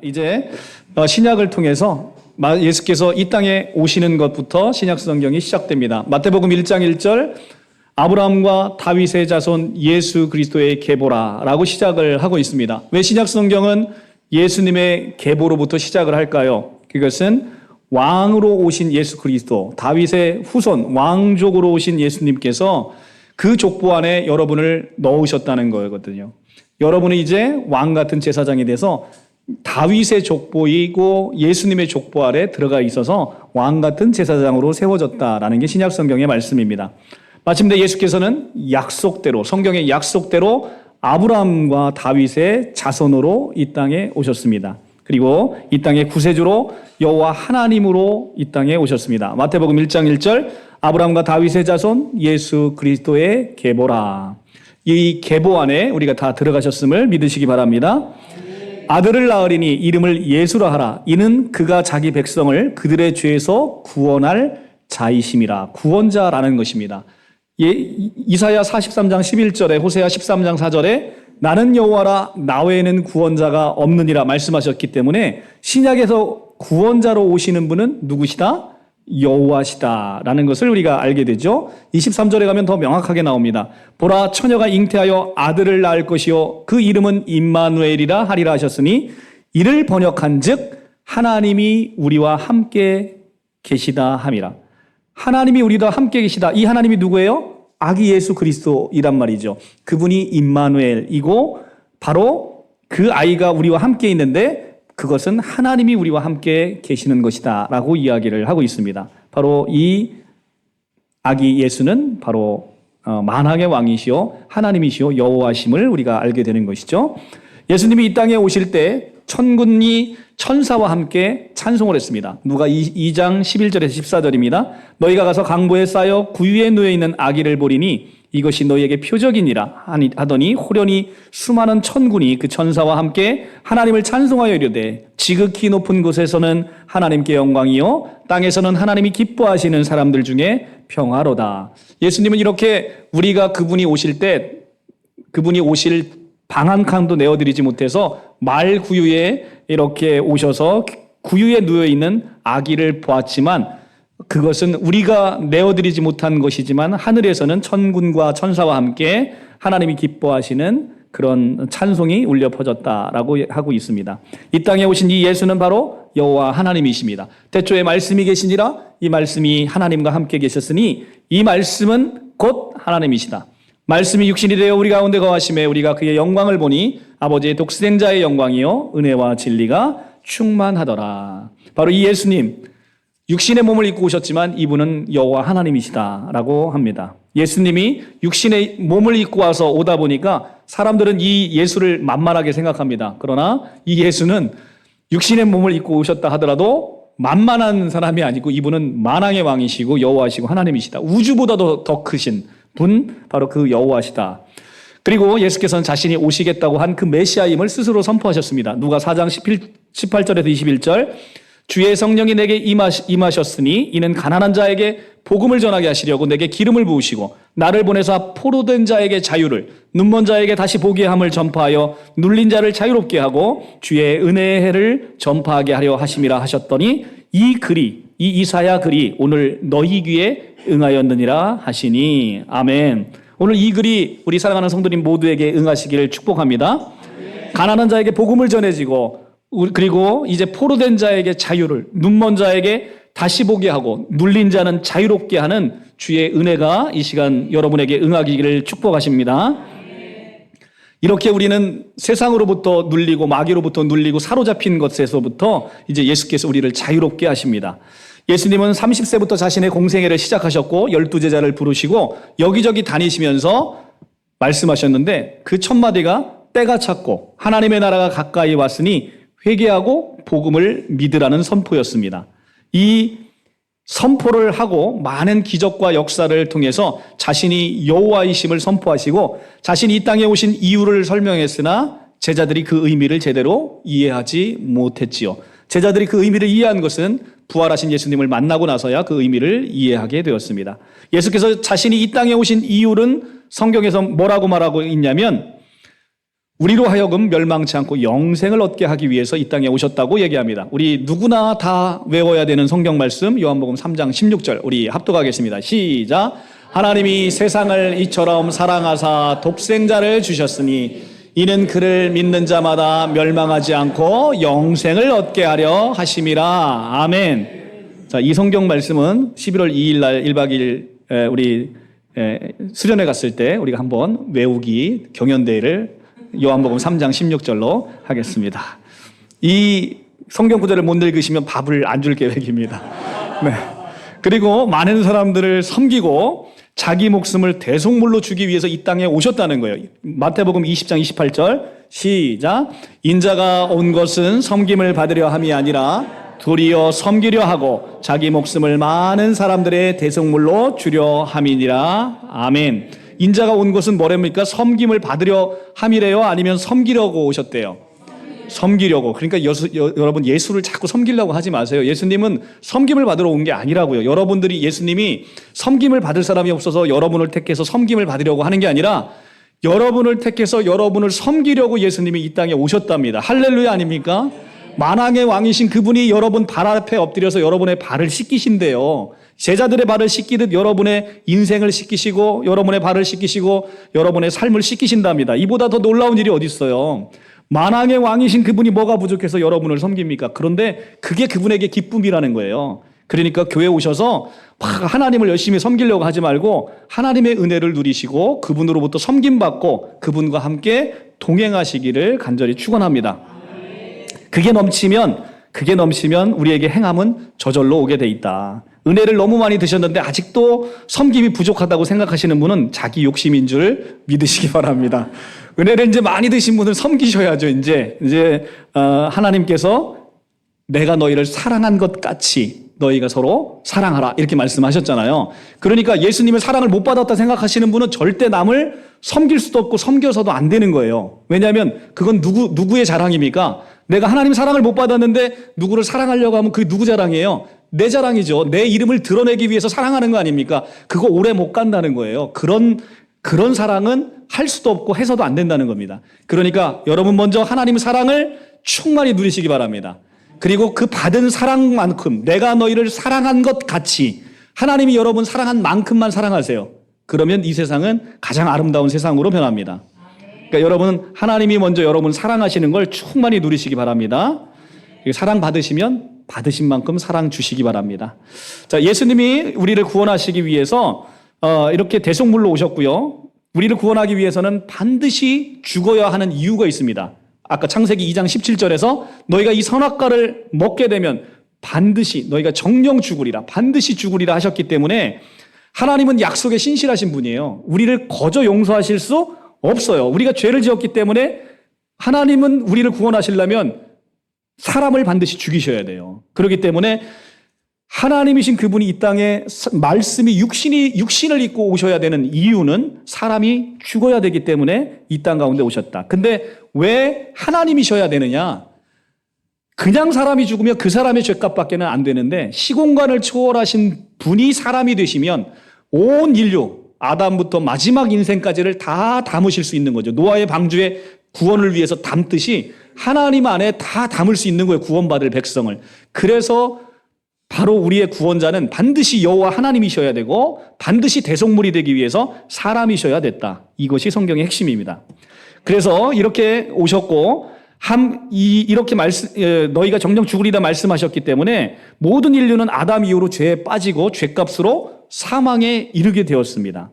이제 신약을 통해서 예수께서 이 땅에 오시는 것부터 신약 성경이 시작됩니다. 마태복음 1장 1절 아브라함과 다윗의 자손 예수 그리스도의 계보라라고 시작을 하고 있습니다. 왜 신약 성경은 예수님의 계보로부터 시작을 할까요? 그것은 왕으로 오신 예수 그리스도, 다윗의 후손, 왕족으로 오신 예수님께서 그 족보 안에 여러분을 넣으셨다는 거거든요. 여러분은 이제 왕 같은 제사장이 돼서 다윗의 족보이고 예수님의 족보 아래 들어가 있어서 왕 같은 제사장으로 세워졌다라는 게 신약 성경의 말씀입니다. 마침내 예수께서는 약속대로, 성경의 약속대로 아브라함과 다윗의 자손으로 이 땅에 오셨습니다. 그리고 이 땅의 구세주로 여호와 하나님으로 이 땅에 오셨습니다. 마태복음 1장 1절 아브라함과 다윗의 자손 예수 그리스도의 계보라. 이 계보 안에 우리가 다 들어가셨음을 믿으시기 바랍니다. 아들을 낳으리니 이름을 예수라 하라. 이는 그가 자기 백성을 그들의 죄에서 구원할 자이심이라. 구원자라는 것입니다. 이사야 43장 11절에 호세아 13장 4절에 나는 여호와라 나 외에는 구원자가 없느니라 말씀하셨기 때문에 신약에서 구원자로 오시는 분은 누구시다? 여호와시다라는 것을 우리가 알게 되죠. 23절에 가면 더 명확하게 나옵니다. 보라 처녀가 잉태하여 아들을 낳을 것이요 그 이름은 임마누엘이라 하리라 하셨으니 이를 번역한즉 하나님이 우리와 함께 계시다 함이라. 하나님이 우리와 함께 계시다. 이 하나님이 누구예요? 아기 예수 그리스도이란 말이죠. 그분이 임마누엘이고 바로 그 아이가 우리와 함께 있는데 그것은 하나님이 우리와 함께 계시는 것이다 라고 이야기를 하고 있습니다. 바로 이 아기 예수는 바로 만왕의 왕이시요 하나님이시요 여호와심을 우리가 알게 되는 것이죠. 예수님이 이 땅에 오실 때 천군이 천사와 함께 찬송을 했습니다. 누가 2장 11절에서 14절입니다. 너희가 가서 강보에 쌓여 구유에 누워 있는 아기를 보리니 이것이 너희에게 표적이니라 하더니 호련히 수많은 천군이 그 천사와 함께 하나님을 찬송하여 이르되 지극히 높은 곳에서는 하나님께 영광이요 땅에서는 하나님이 기뻐하시는 사람들 중에 평화로다. 예수님은 이렇게 우리가 그분이 오실 방 한 칸도 내어드리지 못해서 말 구유에 이렇게 오셔서 구유에 누워있는 아기를 보았지만 그것은 우리가 내어드리지 못한 것이지만 하늘에서는 천군과 천사와 함께 하나님이 기뻐하시는 그런 찬송이 울려 퍼졌다라고 하고 있습니다. 이 땅에 오신 이 예수는 바로 여호와 하나님이십니다. 태초에 말씀이 계시니라 이 말씀이 하나님과 함께 계셨으니 이 말씀은 곧 하나님이시다. 말씀이 육신이 되어 우리 가운데 거하심에 우리가 그의 영광을 보니 아버지의 독생자의 영광이요 은혜와 진리가 충만하더라. 바로 이 예수님 육신의 몸을 입고 오셨지만 이분은 여호와 하나님이시다라고 합니다. 예수님이 육신의 몸을 입고 와서 오다 보니까 사람들은 이 예수를 만만하게 생각합니다. 그러나 이 예수는 육신의 몸을 입고 오셨다 하더라도 만만한 사람이 아니고 이분은 만왕의 왕이시고 여호와시고 하나님이시다. 우주보다도 더 크신 분 바로 그 여호와시다. 그리고 예수께서는 자신이 오시겠다고 한 그 메시아임을 스스로 선포하셨습니다. 누가 4장 18절에서 21절 주의 성령이 내게 임하셨으니 이는 가난한 자에게 복음을 전하게 하시려고 내게 기름을 부으시고 나를 보내사 포로된 자에게 자유를 눈먼 자에게 다시 보게 함을 전파하여 눌린 자를 자유롭게 하고 주의 은혜의 해를 전파하게 하려 하심이라 하셨더니 이 이사야 글이 오늘 너희 귀에 응하였느니라 하시니 아멘. 오늘 이 글이 우리 사랑하는 성도님 모두에게 응하시기를 축복합니다. 가난한 자에게 복음을 전해지고 그리고 이제 포로된 자에게 자유를 눈먼 자에게 다시 보게 하고 눌린 자는 자유롭게 하는 주의 은혜가 이 시간 여러분에게 응하기를 축복하십니다. 이렇게 우리는 세상으로부터 눌리고 마귀로부터 눌리고 사로잡힌 것에서부터 이제 예수께서 우리를 자유롭게 하십니다. 예수님은 30세부터 자신의 공생애를 시작하셨고 12제자를 부르시고 여기저기 다니시면서 말씀하셨는데 그 첫 마디가 때가 찼고 하나님의 나라가 가까이 왔으니 회개하고 복음을 믿으라는 선포였습니다. 이 선포를 하고 많은 기적과 역사를 통해서 자신이 여호와이심을 선포하시고 자신이 이 땅에 오신 이유를 설명했으나 제자들이 그 의미를 제대로 이해하지 못했지요. 제자들이 그 의미를 이해한 것은 부활하신 예수님을 만나고 나서야 그 의미를 이해하게 되었습니다. 예수께서 자신이 이 땅에 오신 이유는 성경에서 뭐라고 말하고 있냐면 우리로 하여금 멸망치 않고 영생을 얻게 하기 위해서 이 땅에 오셨다고 얘기합니다. 우리 누구나 다 외워야 되는 성경 말씀 요한복음 3장 16절 우리 합독하겠습니다. 시작. 하나님이 세상을 이처럼 사랑하사 독생자를 주셨으니 이는 그를 믿는 자마다 멸망하지 않고 영생을 얻게 하려 하심이라. 아멘. 자, 이 성경 말씀은 11월 2일 날 1박 2일 우리 수련회 갔을 때 우리가 한번 외우기 경연대회를 요한복음 3장 16절로 하겠습니다. 이 성경 구절을 못 읽으시면 밥을 안 줄 계획입니다. 네. 그리고 많은 사람들을 섬기고 자기 목숨을 대속물로 주기 위해서 이 땅에 오셨다는 거예요. 마태복음 20장 28절 시작. 인자가 온 것은 섬김을 받으려 함이 아니라 도리어 섬기려 하고 자기 목숨을 많은 사람들의 대속물로 주려 함이니라. 아멘. 인자가 온 것은 뭐랍니까? 섬김을 받으려 함이래요? 아니면 섬기려고 오셨대요? 섬기려고. 그러니까 여러분 예수를 자꾸 섬기려고 하지 마세요. 예수님은 섬김을 받으러 온 게 아니라고요. 여러분들이 예수님이 섬김을 받을 사람이 없어서 여러분을 택해서 섬김을 받으려고 하는 게 아니라 여러분을 택해서 여러분을 섬기려고 예수님이 이 땅에 오셨답니다. 할렐루야 아닙니까? 만왕의 왕이신 그분이 여러분 발 앞에 엎드려서 여러분의 발을 씻기신대요. 제자들의 발을 씻기듯 여러분의 인생을 씻기시고 여러분의 발을 씻기시고 여러분의 삶을 씻기신답니다. 이보다 더 놀라운 일이 어디 있어요? 만왕의 왕이신 그분이 뭐가 부족해서 여러분을 섬깁니까? 그런데 그게 그분에게 기쁨이라는 거예요. 그러니까 교회 오셔서 하나님을 열심히 섬기려고 하지 말고 하나님의 은혜를 누리시고 그분으로부터 섬김받고 그분과 함께 동행하시기를 간절히 축원합니다. 그게 넘치면 우리에게 행함은 저절로 오게 돼 있다. 은혜를 너무 많이 드셨는데 아직도 섬김이 부족하다고 생각하시는 분은 자기 욕심인 줄 믿으시기 바랍니다. 은혜를 이제 많이 드신 분은 섬기셔야죠. 이제 하나님께서 내가 너희를 사랑한 것 같이 너희가 서로 사랑하라 이렇게 말씀하셨잖아요. 그러니까 예수님의 사랑을 못 받았다 생각하시는 분은 절대 남을 섬길 수도 없고 섬겨서도 안 되는 거예요. 왜냐하면 그건 누구의 자랑입니까? 내가 하나님 사랑을 못 받았는데 누구를 사랑하려고 하면 그게 누구 자랑이에요? 내 자랑이죠. 내 이름을 드러내기 위해서 사랑하는 거 아닙니까? 그거 오래 못 간다는 거예요. 그런 사랑은 할 수도 없고 해서도 안 된다는 겁니다. 그러니까 여러분 먼저 하나님의 사랑을 충만히 누리시기 바랍니다. 그리고 그 받은 사랑만큼 내가 너희를 사랑한 것 같이 하나님이 여러분 사랑한 만큼만 사랑하세요. 그러면 이 세상은 가장 아름다운 세상으로 변합니다. 그러니까 여러분 하나님이 먼저 여러분 사랑하시는 걸 충만히 누리시기 바랍니다. 사랑 받으시면 받으신 만큼 사랑 주시기 바랍니다. 자, 예수님이 우리를 구원하시기 위해서 이렇게 대속물로 오셨고요. 우리를 구원하기 위해서는 반드시 죽어야 하는 이유가 있습니다. 아까 창세기 2장 17절에서 너희가 이 선악과를 먹게 되면 반드시 너희가 정령 죽으리라 반드시 죽으리라 하셨기 때문에 하나님은 약속에 신실하신 분이에요. 우리를 거저 용서하실 수 없어요. 우리가 죄를 지었기 때문에 하나님은 우리를 구원하시려면 사람을 반드시 죽이셔야 돼요. 그렇기 때문에 하나님이신 그분이 이 땅에 말씀이 육신을 입고 오셔야 되는 이유는 사람이 죽어야 되기 때문에 이 땅 가운데 오셨다. 근데 왜 하나님이셔야 되느냐? 그냥 사람이 죽으면 그 사람의 죄값밖에는 안 되는데 시공간을 초월하신 분이 사람이 되시면 온 인류 아담부터 마지막 인생까지를 다 담으실 수 있는 거죠. 노아의 방주에 구원을 위해서 담듯이 하나님 안에 다 담을 수 있는 거예요. 구원받을 백성을. 그래서 바로 우리의 구원자는 반드시 여호와 하나님이셔야 되고 반드시 대속물이 되기 위해서 사람이셔야 됐다. 이것이 성경의 핵심입니다. 그래서 이렇게 오셨고 이렇게 너희가 정령 죽으리라 말씀하셨기 때문에 모든 인류는 아담 이후로 죄에 빠지고 죄값으로 사망에 이르게 되었습니다.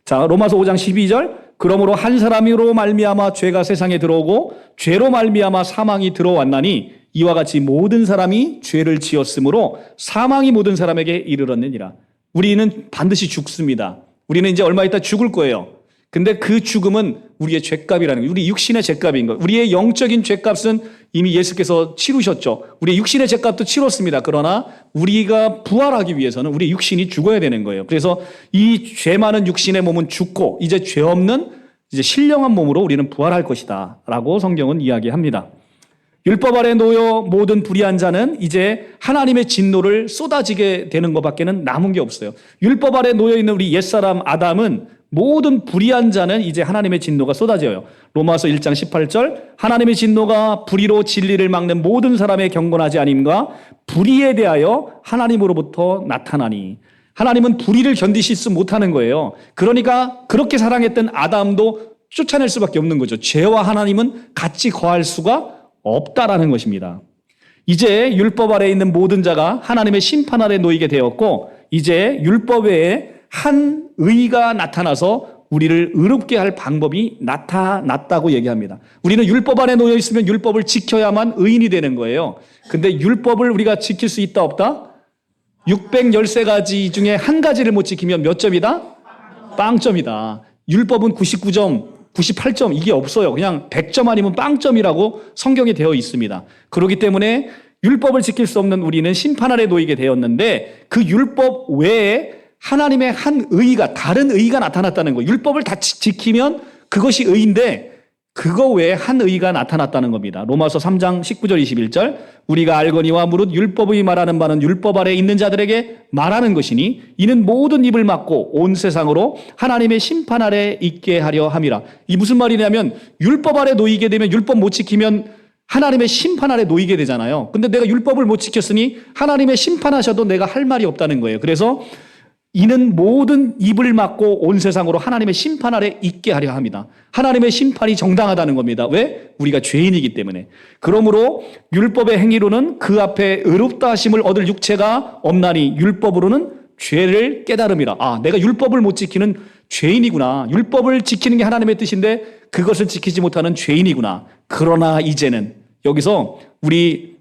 자, 로마서 5장 12절 그러므로 한 사람으로 말미암아 죄가 세상에 들어오고 죄로 말미암아 사망이 들어왔나니 이와 같이 모든 사람이 죄를 지었으므로 사망이 모든 사람에게 이르렀느니라. 우리는 반드시 죽습니다. 우리는 이제 얼마 있다 죽을 거예요. 근데 그 죽음은 우리의 죄값이라는 거예요. 우리 육신의 죄값인 거예요. 우리의 영적인 죄값은 이미 예수께서 치르셨죠. 우리의 육신의 죄값도 치렀습니다. 그러나 우리가 부활하기 위해서는 우리 육신이 죽어야 되는 거예요. 그래서 이 죄 많은 육신의 몸은 죽고 이제 죄 없는 이제 신령한 몸으로 우리는 부활할 것이다 라고 성경은 이야기합니다. 율법 아래 놓여 모든 불의한 자는 이제 하나님의 진노를 쏟아지게 되는 것밖에는 남은 게 없어요. 율법 아래 놓여 있는 우리 옛사람 아담은 모든 불의한 자는 이제 하나님의 진노가 쏟아져요. 로마서 1장 18절 하나님의 진노가 불의로 진리를 막는 모든 사람의 경건하지 아님과 불의에 대하여 하나님으로부터 나타나니. 하나님은 불의를 견디시지 못하는 거예요. 그러니까 그렇게 사랑했던 아담도 쫓아낼 수밖에 없는 거죠. 죄와 하나님은 같이 거할 수가 없다라는 것입니다. 이제 율법 아래에 있는 모든 자가 하나님의 심판 아래 놓이게 되었고 이제 율법 외에 한 의가 나타나서 우리를 의롭게 할 방법이 나타났다고 얘기합니다. 우리는 율법 안에 놓여 있으면 율법을 지켜야만 의인이 되는 거예요. 근데 율법을 우리가 지킬 수 있다 없다? 613가지 중에 한 가지를 못 지키면 몇 점이다? 빵점이다. 율법은 99점, 98점 이게 없어요. 그냥 100점 아니면 빵점이라고 성경에 되어 있습니다. 그렇기 때문에 율법을 지킬 수 없는 우리는 심판 아래 놓이게 되었는데 그 율법 외에 하나님의 한 의가 다른 의가 나타났다는 거예요. 율법을 다 지키면 그것이 의인데 그거 외에 한 의가 나타났다는 겁니다. 로마서 3장 19절 21절 우리가 알거니와 무릇 율법의 말하는 바는 율법 아래 있는 자들에게 말하는 것이니 이는 모든 입을 막고 온 세상으로 하나님의 심판 아래 있게 하려 함이라. 이 무슨 말이냐면 율법 아래 놓이게 되면 율법 못 지키면 하나님의 심판 아래 놓이게 되잖아요. 근데 내가 율법을 못 지켰으니 하나님의 심판하셔도 내가 할 말이 없다는 거예요. 그래서 이는 모든 입을 막고 온 세상으로 하나님의 심판 아래 있게 하려 합니다. 하나님의 심판이 정당하다는 겁니다. 왜? 우리가 죄인이기 때문에. 그러므로 율법의 행위로는 그 앞에 의롭다 하심을 얻을 육체가 없나니 율법으로는 죄를 깨달음이라. 아, 내가 율법을 못 지키는 죄인이구나. 율법을 지키는 게 하나님의 뜻인데 그것을 지키지 못하는 죄인이구나. 그러나 이제는 여기서 우리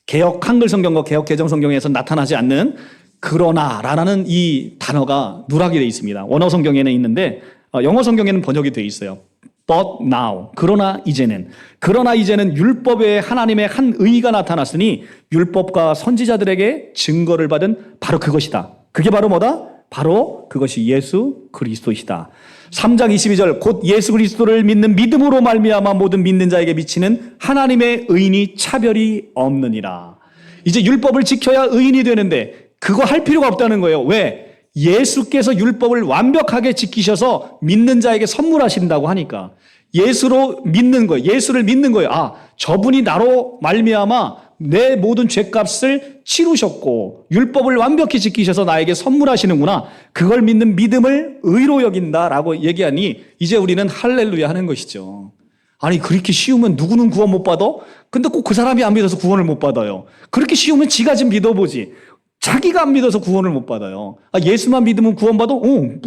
개역 한글 성경과 개역 개정 성경에서 나타나지 않는 그러나라는 이 단어가 누락이 되어 있습니다. 원어 성경에는 있는데 영어 성경에는 번역이 되어 있어요. But now. 그러나 이제는. 그러나 이제는 율법에 하나님의 한 의가 나타났으니 율법과 선지자들에게 증거를 받은 바로 그것이다. 그게 바로 뭐다? 바로 그것이 예수 그리스도이시다. 3장 22절 곧 예수 그리스도를 믿는 믿음으로 말미암아 모든 믿는 자에게 미치는 하나님의 의인이 차별이 없느니라. 이제 율법을 지켜야 의인이 되는데 그거 할 필요가 없다는 거예요. 왜? 예수께서 율법을 완벽하게 지키셔서 믿는 자에게 선물하신다고 하니까 예수로 믿는 거예요. 예수를 믿는 거예요. 아, 저분이 나로 말미암아 내 모든 죄값을 치루셨고 율법을 완벽히 지키셔서 나에게 선물하시는구나. 그걸 믿는 믿음을 의로 여긴다라고 얘기하니 이제 우리는 할렐루야 하는 것이죠. 아니 그렇게 쉬우면 누구는 구원 못 받아? 근데 꼭 그 사람이 안 믿어서 구원을 못 받아요. 그렇게 쉬우면 지가 좀 믿어보지. 자기가 안 믿어서 구원을 못 받아요. 아, 예수만 믿으면 구원받아?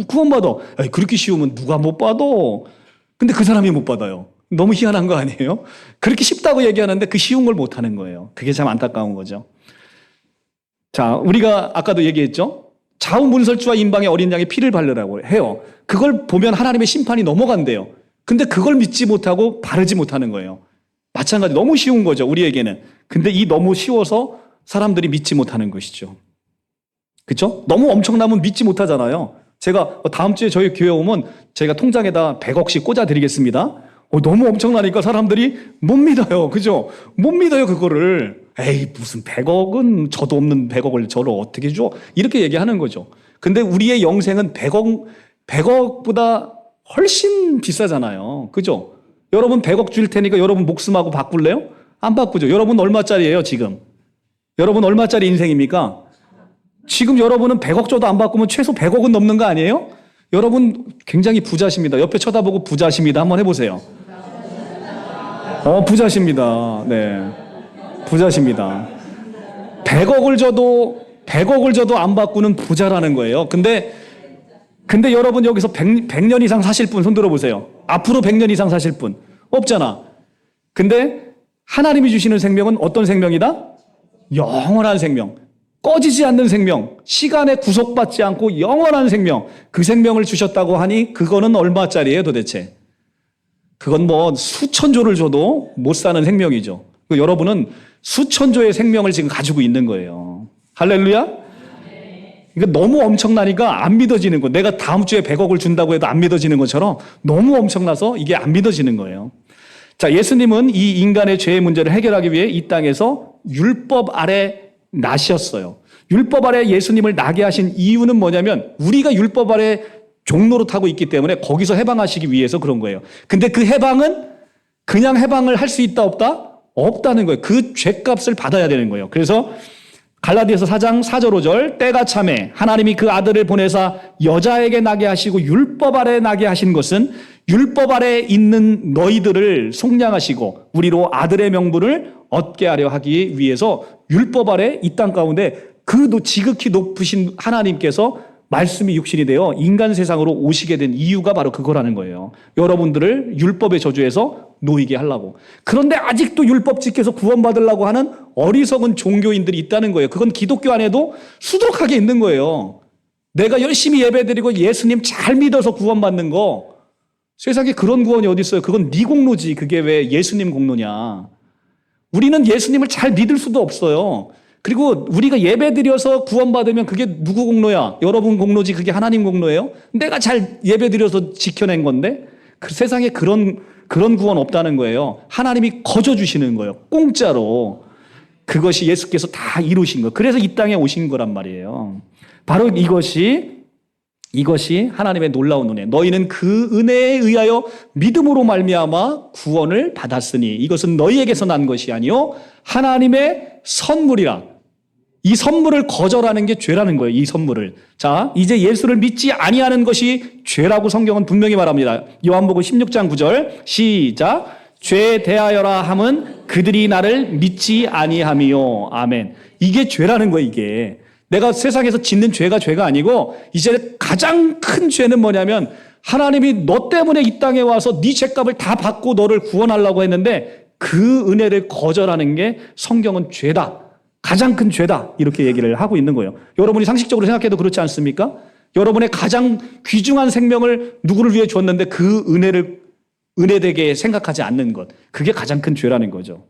구원받아. 아니, 그렇게 쉬우면 누가 못 받아? 근데 그 사람이 못 받아요. 너무 희한한 거 아니에요? 그렇게 쉽다고 얘기하는데 그 쉬운 걸 못 하는 거예요. 그게 참 안타까운 거죠. 자, 우리가 아까도 얘기했죠? 자우문설주와 임방의 어린 양의 피를 바르라고 해요. 그걸 보면 하나님의 심판이 넘어간대요. 근데 그걸 믿지 못하고 바르지 못하는 거예요. 마찬가지 너무 쉬운 거죠, 우리에게는. 근데 이 너무 쉬워서 사람들이 믿지 못하는 것이죠. 그렇죠? 너무 엄청나면 믿지 못하잖아요. 제가 다음 주에 저희 교회 오면 제가 통장에다 100억씩 꽂아드리겠습니다. 너무 엄청나니까 사람들이 못 믿어요. 그죠? 못 믿어요, 그거를. 에이, 무슨 100억은 저도 없는 100억을 저를 어떻게 줘? 이렇게 얘기하는 거죠. 근데 우리의 영생은 100억보다 훨씬 비싸잖아요. 그죠? 여러분 100억 줄 테니까 여러분 목숨하고 바꿀래요? 안 바꾸죠. 여러분 얼마짜리예요, 지금? 여러분 얼마짜리 인생입니까? 지금 여러분은 100억 줘도 안 바꾸면 최소 100억은 넘는 거 아니에요? 여러분 굉장히 부자십니다. 옆에 쳐다보고 부자십니다. 한번 해보세요. 부자십니다. 네, 부자십니다. 100억을 줘도 안 바꾸는 부자라는 거예요. 근데 여러분 여기서 100년 이상 사실 분 손 들어보세요. 앞으로 100년 이상 사실 분 없잖아. 근데 하나님이 주시는 생명은 어떤 생명이다? 영원한 생명. 꺼지지 않는 생명. 시간에 구속받지 않고 영원한 생명. 그 생명을 주셨다고 하니 그거는 얼마짜리예요 도대체? 그건 뭐 수천조를 줘도 못 사는 생명이죠. 여러분은 수천조의 생명을 지금 가지고 있는 거예요. 할렐루야? 이거 너무 엄청나니까 안 믿어지는 거. 내가 다음 주에 100억을 준다고 해도 안 믿어지는 것처럼 너무 엄청나서 이게 안 믿어지는 거예요. 자, 예수님은 이 인간의 죄의 문제를 해결하기 위해 이 땅에서 율법 아래 나셨어요. 율법 아래 예수님을 나게 하신 이유는 뭐냐면 우리가 율법 아래 종로로 타고 있기 때문에 거기서 해방하시기 위해서 그런 거예요. 근데 그 해방은 그냥 해방을 할 수 있다 없다? 없다는 거예요. 그 죄값을 받아야 되는 거예요. 그래서 갈라디아서 4장 4절 5절 때가 참에 하나님이 그 아들을 보내사 여자에게 나게 하시고 율법 아래 나게 하신 것은 율법 아래 있는 너희들을 속량하시고 우리로 아들의 명분을 얻게 하려 하기 위해서 율법 아래 이 땅 가운데 그 지극히 높으신 하나님께서 말씀이 육신이 되어 인간 세상으로 오시게 된 이유가 바로 그거라는 거예요. 여러분들을 율법의 저주에서 놓이게 하려고. 그런데 아직도 율법 지켜서 구원받으려고 하는 어리석은 종교인들이 있다는 거예요. 그건 기독교 안에도 수두룩하게 있는 거예요. 내가 열심히 예배드리고 예수님 잘 믿어서 구원받는 거, 세상에 그런 구원이 어디 있어요? 그건 네 공로지. 그게 왜 예수님 공로냐. 우리는 예수님을 잘 믿을 수도 없어요. 그리고 우리가 예배드려서 구원받으면 그게 누구 공로야? 여러분 공로지. 그게 하나님 공로예요? 내가 잘 예배드려서 지켜낸 건데 그 세상에 그런 구원 없다는 거예요. 하나님이 거저 주시는 거예요. 공짜로. 그것이 예수께서 다 이루신 거. 그래서 이 땅에 오신 거란 말이에요. 바로 이것이 하나님의 놀라운 은혜. 너희는 그 은혜에 의하여 믿음으로 말미암아 구원을 받았으니 이것은 너희에게서 난 것이 아니요 하나님의 선물이라. 이 선물을 거절하는 게 죄라는 거예요. 이 선물을. 자, 이제 예수를 믿지 아니하는 것이 죄라고 성경은 분명히 말합니다. 요한복음 16장 9절 시작. 죄 대하여라 함은 그들이 나를 믿지 아니함이요. 아멘. 이게 죄라는 거예요. 이게. 내가 세상에서 짓는 죄가 아니고 이제 가장 큰 죄는 뭐냐면 하나님이 너 때문에 이 땅에 와서 네 죄값을 다 받고 너를 구원하려고 했는데 그 은혜를 거절하는 게 성경은 죄다. 가장 큰 죄다. 이렇게 얘기를 하고 있는 거예요. 여러분이 상식적으로 생각해도 그렇지 않습니까? 여러분의 가장 귀중한 생명을 누구를 위해 줬는데 그 은혜를 은혜되게 생각하지 않는 것. 그게 가장 큰 죄라는 거죠.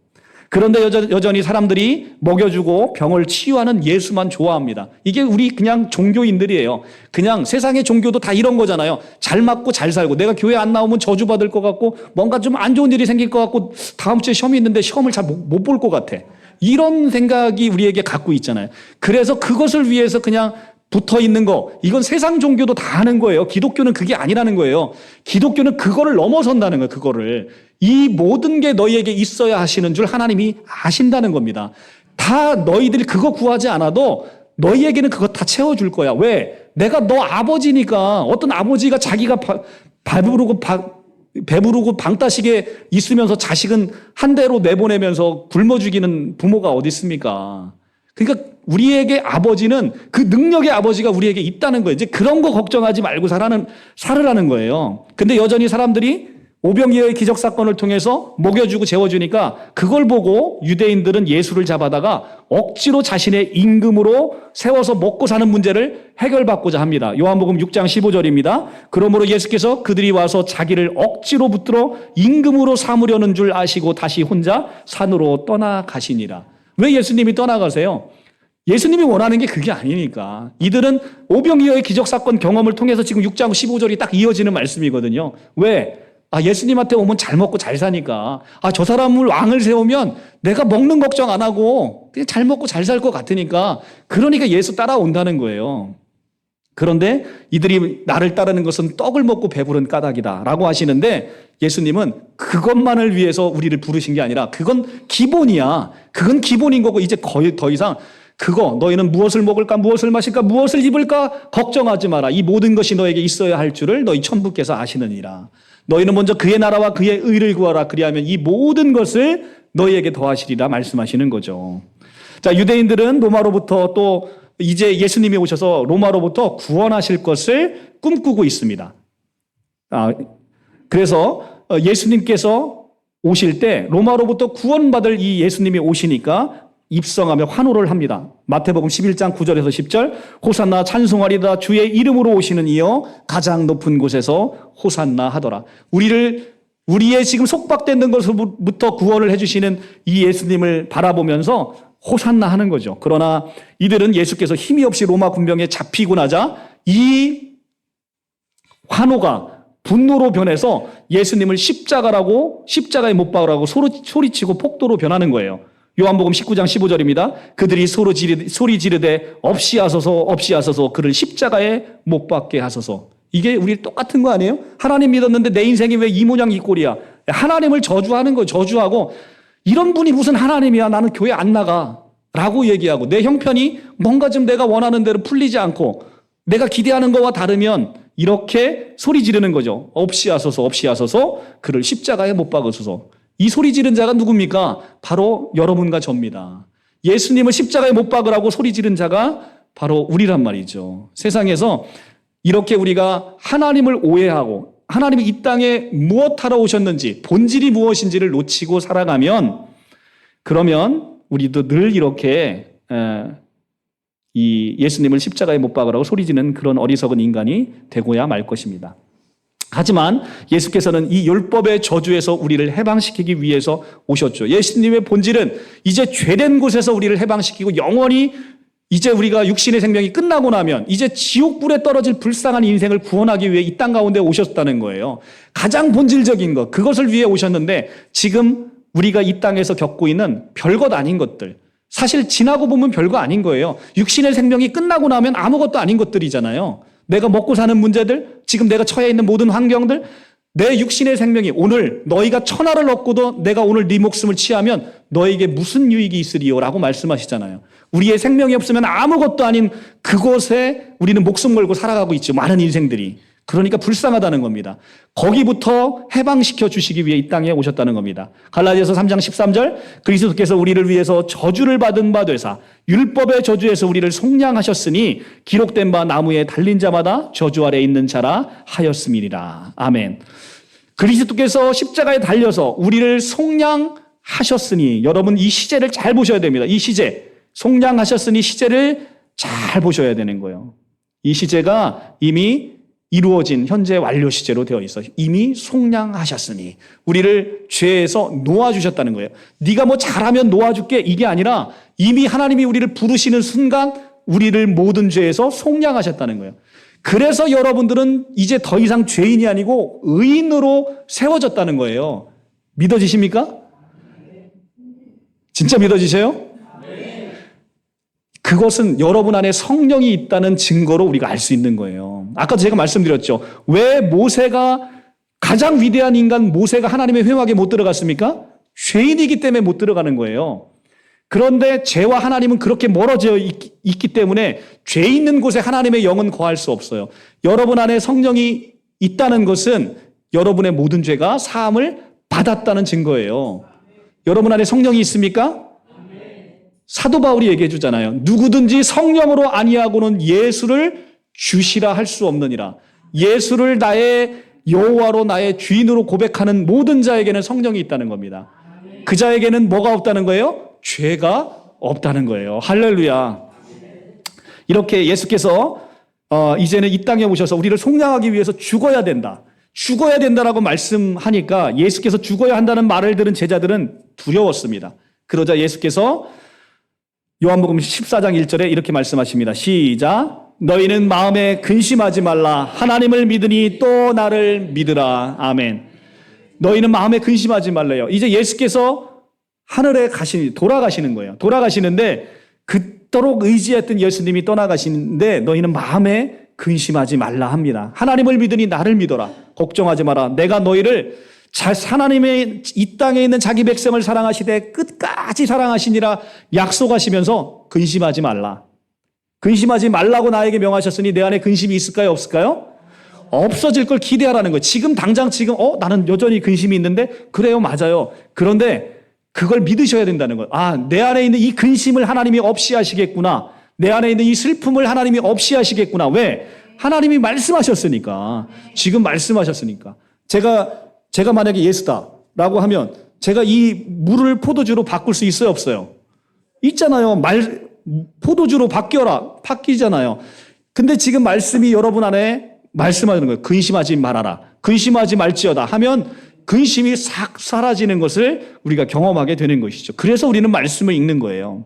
그런데 여전히 사람들이 먹여주고 병을 치유하는 예수만 좋아합니다. 이게 우리 그냥 종교인들이에요. 그냥 세상의 종교도 다 이런 거잖아요. 잘 맞고 잘 살고 내가 교회 안 나오면 저주받을 것 같고 뭔가 좀 안 좋은 일이 생길 것 같고 다음 주에 시험이 있는데 시험을 잘 못 볼 것 같아. 이런 생각이 우리에게 갖고 있잖아요. 그래서 그것을 위해서 그냥 붙어 있는 거, 이건 세상 종교도 다 하는 거예요. 기독교는 그게 아니라는 거예요. 기독교는 그거를 넘어선다는 거예요. 그거를. 이 모든 게 너희에게 있어야 하시는 줄 하나님이 아신다는 겁니다. 다 너희들이 그거 구하지 않아도 너희에게는 그거 다 채워줄 거야. 왜? 내가 너 아버지니까. 어떤 아버지가 자기가 배부르고 방따시게 있으면서 자식은 한 대로 내보내면서 굶어 죽이는 부모가 어디 있습니까? 그러니까 우리에게 아버지는 그 능력의 아버지가 우리에게 있다는 거예요. 이제 그런 거 걱정하지 말고 살으라는 거예요. 근데 여전히 사람들이 오병이어의 기적 사건을 통해서 먹여주고 재워주니까 그걸 보고 유대인들은 예수를 잡아다가 억지로 자신의 임금으로 세워서 먹고 사는 문제를 해결받고자 합니다. 요한복음 6장 15절입니다. 그러므로 예수께서 그들이 와서 자기를 억지로 붙들어 임금으로 삼으려는 줄 아시고 다시 혼자 산으로 떠나가시니라. 왜 예수님이 떠나가세요? 예수님이 원하는 게 그게 아니니까. 이들은 오병이어의 기적 사건 경험을 통해서 지금 6장 15절이 딱 이어지는 말씀이거든요. 왜? 예수님한테 오면 잘 먹고 잘 사니까. 저 사람을 왕을 세우면 내가 먹는 걱정 안 하고 그냥 잘 먹고 잘 살 것 같으니까. 그러니까 예수 따라온다는 거예요. 그런데 이들이 나를 따르는 것은 떡을 먹고 배부른 까닭이다 라고 하시는데 예수님은 그것만을 위해서 우리를 부르신 게 아니라 그건 기본이야. 그건 기본인 거고 이제 거의 더 이상 그거 너희는 무엇을 먹을까 무엇을 마실까 무엇을 입을까 걱정하지 마라. 이 모든 것이 너에게 있어야 할 줄을 너희 천부께서 아시느니라. 너희는 먼저 그의 나라와 그의 의를 구하라. 그리하면 이 모든 것을 너희에게 더하시리라 말씀하시는 거죠. 자, 유대인들은 로마로부터 또 이제 예수님이 오셔서 로마로부터 구원하실 것을 꿈꾸고 있습니다. 그래서 예수님께서 오실 때 로마로부터 구원받을 이 예수님이 오시니까 입성하며 환호를 합니다. 마태복음 11장 9절에서 10절 호산나 찬송하리다 주의 이름으로 오시는 이여 가장 높은 곳에서 호산나 하더라. 우리의 지금 속박되는 것부터 구원을 해주시는 이 예수님을 바라보면서 호산나 하는 거죠. 그러나 이들은 예수께서 힘이 없이 로마 군병에 잡히고 나자 이 환호가 분노로 변해서 예수님을 십자가에 못 박으라고 소리치고 폭도로 변하는 거예요. 요한복음 19장 15절입니다. 그들이 소리 지르되 없이 하소서 그를 십자가에 못 박게 하소서. 이게 우리 똑같은 거 아니에요? 하나님 믿었는데 내 인생이 왜 이 모양 이 꼴이야? 하나님을 저주하는 거 저주하고 이런 분이 무슨 하나님이야? 나는 교회 안 나가. 라고 얘기하고 내 형편이 뭔가 좀 내가 원하는 대로 풀리지 않고 내가 기대하는 것과 다르면 이렇게 소리 지르는 거죠. 없이 하소서 없이 하소서 그를 십자가에 못 박으소서. 이 소리 지른 자가 누굽니까? 바로 여러분과 저입니다. 예수님을 십자가에 못 박으라고 소리 지른 자가 바로 우리란 말이죠. 세상에서 이렇게 우리가 하나님을 오해하고 하나님이 이 땅에 무엇하러 오셨는지 본질이 무엇인지를 놓치고 살아가면 그러면 우리도 늘 이렇게 이 예수님을 십자가에 못 박으라고 소리지는 그런 어리석은 인간이 되고야 말 것입니다. 하지만 예수께서는 이 율법의 저주에서 우리를 해방시키기 위해서 오셨죠. 예수님의 본질은 이제 죄된 곳에서 우리를 해방시키고 영원히 이제 우리가 육신의 생명이 끝나고 나면 이제 지옥불에 떨어질 불쌍한 인생을 구원하기 위해 이 땅 가운데 오셨다는 거예요. 가장 본질적인 것, 그것을 위해 오셨는데 지금 우리가 이 땅에서 겪고 있는 별것 아닌 것들, 사실 지나고 보면 별거 아닌 거예요. 육신의 생명이 끝나고 나면 아무것도 아닌 것들이잖아요. 내가 먹고 사는 문제들, 지금 내가 처해 있는 모든 환경들, 내 육신의 생명이 오늘 너희가 천하를 얻고도 내가 오늘 네 목숨을 취하면 너에게 무슨 유익이 있으리요? 라고 말씀하시잖아요. 우리의 생명이 없으면 아무것도 아닌 그곳에 우리는 목숨 걸고 살아가고 있죠. 많은 인생들이. 그러니까 불쌍하다는 겁니다. 거기부터 해방시켜 주시기 위해 이 땅에 오셨다는 겁니다. 갈라디아서 3장 13절 그리스도께서 우리를 위해서 저주를 받은 바 되사 율법의 저주에서 우리를 속량하셨으니 기록된 바 나무에 달린 자마다 저주 아래 있는 자라 하였음이니라. 아멘. 그리스도께서 십자가에 달려서 우리를 속량하셨으니 여러분 이 시제를 잘 보셔야 됩니다. 이 시제 속량하셨으니 시제를 잘 보셔야 되는 거예요. 이 시제가 이미 이루어진 현재 완료 시제로 되어 있어. 이미 속량하셨으니 우리를 죄에서 놓아주셨다는 거예요. 네가 뭐 잘하면 놓아줄게 이게 아니라 이미 하나님이 우리를 부르시는 순간 우리를 모든 죄에서 속량하셨다는 거예요. 그래서 여러분들은 이제 더 이상 죄인이 아니고 의인으로 세워졌다는 거예요. 믿어지십니까? 진짜 믿어지세요? 그것은 여러분 안에 성령이 있다는 증거로 우리가 알 수 있는 거예요. 아까 제가 말씀드렸죠. 왜 모세가 가장 위대한 인간 모세가 하나님의 회막에 못 들어갔습니까? 죄인이기 때문에 못 들어가는 거예요. 그런데 죄와 하나님은 그렇게 멀어져 있기 때문에 죄 있는 곳에 하나님의 영은 거할 수 없어요. 여러분 안에 성령이 있다는 것은 여러분의 모든 죄가 사함을 받았다는 증거예요. 여러분 안에 성령이 있습니까? 사도 바울이 얘기해 주잖아요. 누구든지 성령으로 아니하고는 예수를 주시라 할 수 없느니라. 예수를 나의 여호와로 나의 주인으로 고백하는 모든 자에게는 성령이 있다는 겁니다. 그 자에게는 뭐가 없다는 거예요? 죄가 없다는 거예요. 할렐루야. 이렇게 예수께서 이제는 이 땅에 오셔서 우리를 속량하기 위해서 죽어야 된다. 죽어야 된다라고 말씀하니까 예수께서 죽어야 한다는 말을 들은 제자들은 두려웠습니다. 그러자 예수께서 요한복음 14장 1절에 이렇게 말씀하십니다. 시작. 너희는 마음에 근심하지 말라. 하나님을 믿으니 또 나를 믿으라. 아멘. 너희는 마음에 근심하지 말래요. 이제 예수께서 하늘에 돌아가시는 거예요. 돌아가시는데 그토록 의지했던 예수님이 떠나가시는데 너희는 마음에 근심하지 말라 합니다. 하나님을 믿으니 나를 믿어라. 걱정하지 마라. 내가 너희를 하나님의 이 땅에 있는 자기 백성을 사랑하시되 끝까지 사랑하시니라 약속하시면서 근심하지 말라. 근심하지 말라고 나에게 명하셨으니 내 안에 근심이 있을까요? 없을까요? 없어질 걸 기대하라는 거예요. 지금 당장 나는 여전히 근심이 있는데 그래요, 맞아요. 그런데 그걸 믿으셔야 된다는 거예요. 내 안에 있는 이 근심을 하나님이 없이 하시겠구나. 내 안에 있는 이 슬픔을 하나님이 없이 하시겠구나. 왜? 하나님이 말씀하셨으니까. 지금 말씀하셨으니까. 제가 만약에 예수다라고 하면 제가 이 물을 포도주로 바꿀 수 있어요, 없어요? 있잖아요. 포도주로 바뀌잖아요. 근데 지금 말씀이 여러분 안에 말씀하는 거예요. 근심하지 말아라. 근심하지 말지어다 하면 근심이 싹 사라지는 것을 우리가 경험하게 되는 것이죠. 그래서 우리는 말씀을 읽는 거예요.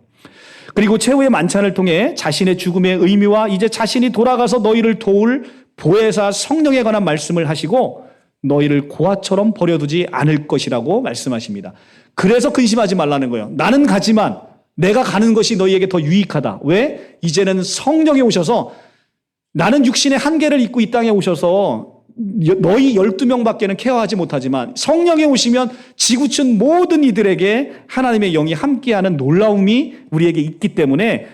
그리고 최후의 만찬을 통해 자신의 죽음의 의미와 이제 자신이 돌아가서 너희를 도울 보혜사 성령에 관한 말씀을 하시고 너희를 고아처럼 버려두지 않을 것이라고 말씀하십니다. 그래서 근심하지 말라는 거예요. 나는 가지만 내가 가는 것이 너희에게 더 유익하다. 왜? 이제는 성령이 오셔서 나는 육신의 한계를 입고 이 땅에 오셔서 너희 12명밖에는 케어하지 못하지만 성령에 오시면 지구촌 모든 이들에게 하나님의 영이 함께하는 놀라움이 우리에게 있기 때문에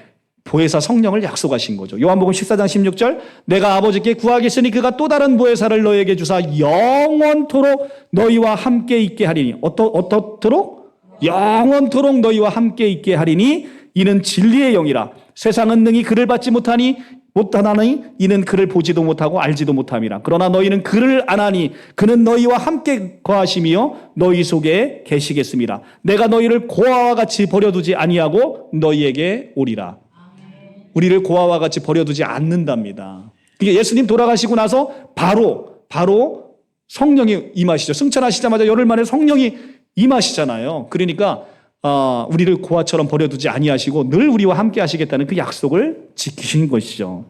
보혜사 성령을 약속하신 거죠. 요한복음 14장 16절 내가 아버지께 구하겠으니 그가 또 다른 보혜사를 너희에게 주사 영원토록 너희와 함께 있게 하리니 어떻도록? 영원토록 너희와 함께 있게 하리니 이는 진리의 영이라 세상은 능히 그를 받지 못하니 이는 그를 보지도 못하고 알지도 못함이라. 그러나 너희는 그를 아나니 그는 너희와 함께 거하시며 너희 속에 계시겠습니다. 내가 너희를 고아와 같이 버려두지 아니하고 너희에게 오리라. 우리를 고아와 같이 버려두지 않는답니다. 예수님 돌아가시고 나서 바로 성령이 임하시죠. 승천하시자마자 열흘 만에 성령이 임하시잖아요. 그러니까 우리를 고아처럼 버려두지 아니하시고 늘 우리와 함께 하시겠다는 그 약속을 지키신 것이죠.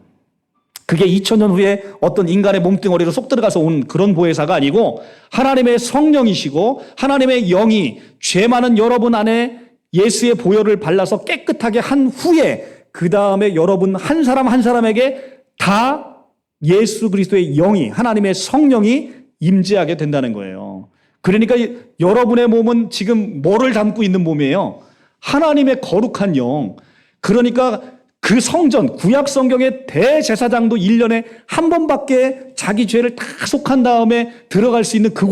그게 2000년 후에 어떤 인간의 몸뚱어리로 쏙 들어가서 온 그런 보혜사가 아니고 하나님의 성령이시고 하나님의 영이 죄 많은 여러분 안에 예수의 보혈을 발라서 깨끗하게 한 후에 그 다음에 여러분 한 사람 한 사람에게 다 예수 그리스도의 영이 하나님의 성령이 임재하게 된다는 거예요. 그러니까 여러분의 몸은 지금 뭐를 담고 있는 몸이에요? 하나님의 거룩한 영. 그러니까 그 성전, 구약 성경의 대제사장도 1년에 한 번밖에 자기 죄를 다 속한 다음에 들어갈 수 있는 그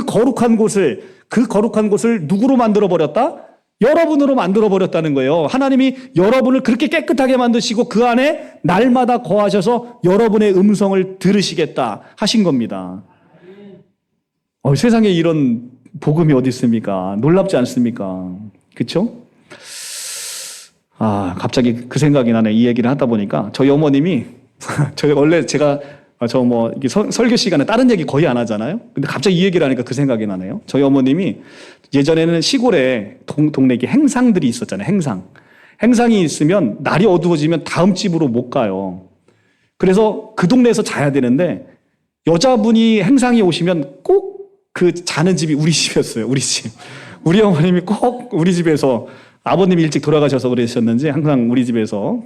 거룩한 곳을 누구로 만들어버렸다? 여러분으로 만들어버렸다는 거예요. 하나님이 여러분을 그렇게 깨끗하게 만드시고 그 안에 날마다 거하셔서 여러분의 음성을 들으시겠다 하신 겁니다. 세상에 이런 복음이 어디 있습니까? 놀랍지 않습니까? 그렇죠? 갑자기 그 생각이 나네. 이 얘기를 하다 보니까 저희 어머님이 원래 제가 설교 시간에 다른 얘기 거의 안 하잖아요. 근데 갑자기 이 얘기를 하니까 그 생각이 나네요. 저희 어머님이 예전에는 시골에 동네에 행상들이 있었잖아요. 행상이 있으면 날이 어두워지면 다음 집으로 못 가요. 그래서 그 동네에서 자야 되는데 여자분이 행상이 오시면 꼭 그 자는 집이 우리 집이었어요. 우리 집. 우리 어머님이 꼭 우리 집에서 아버님이 일찍 돌아가셔서 그러셨는지 항상 우리 집에서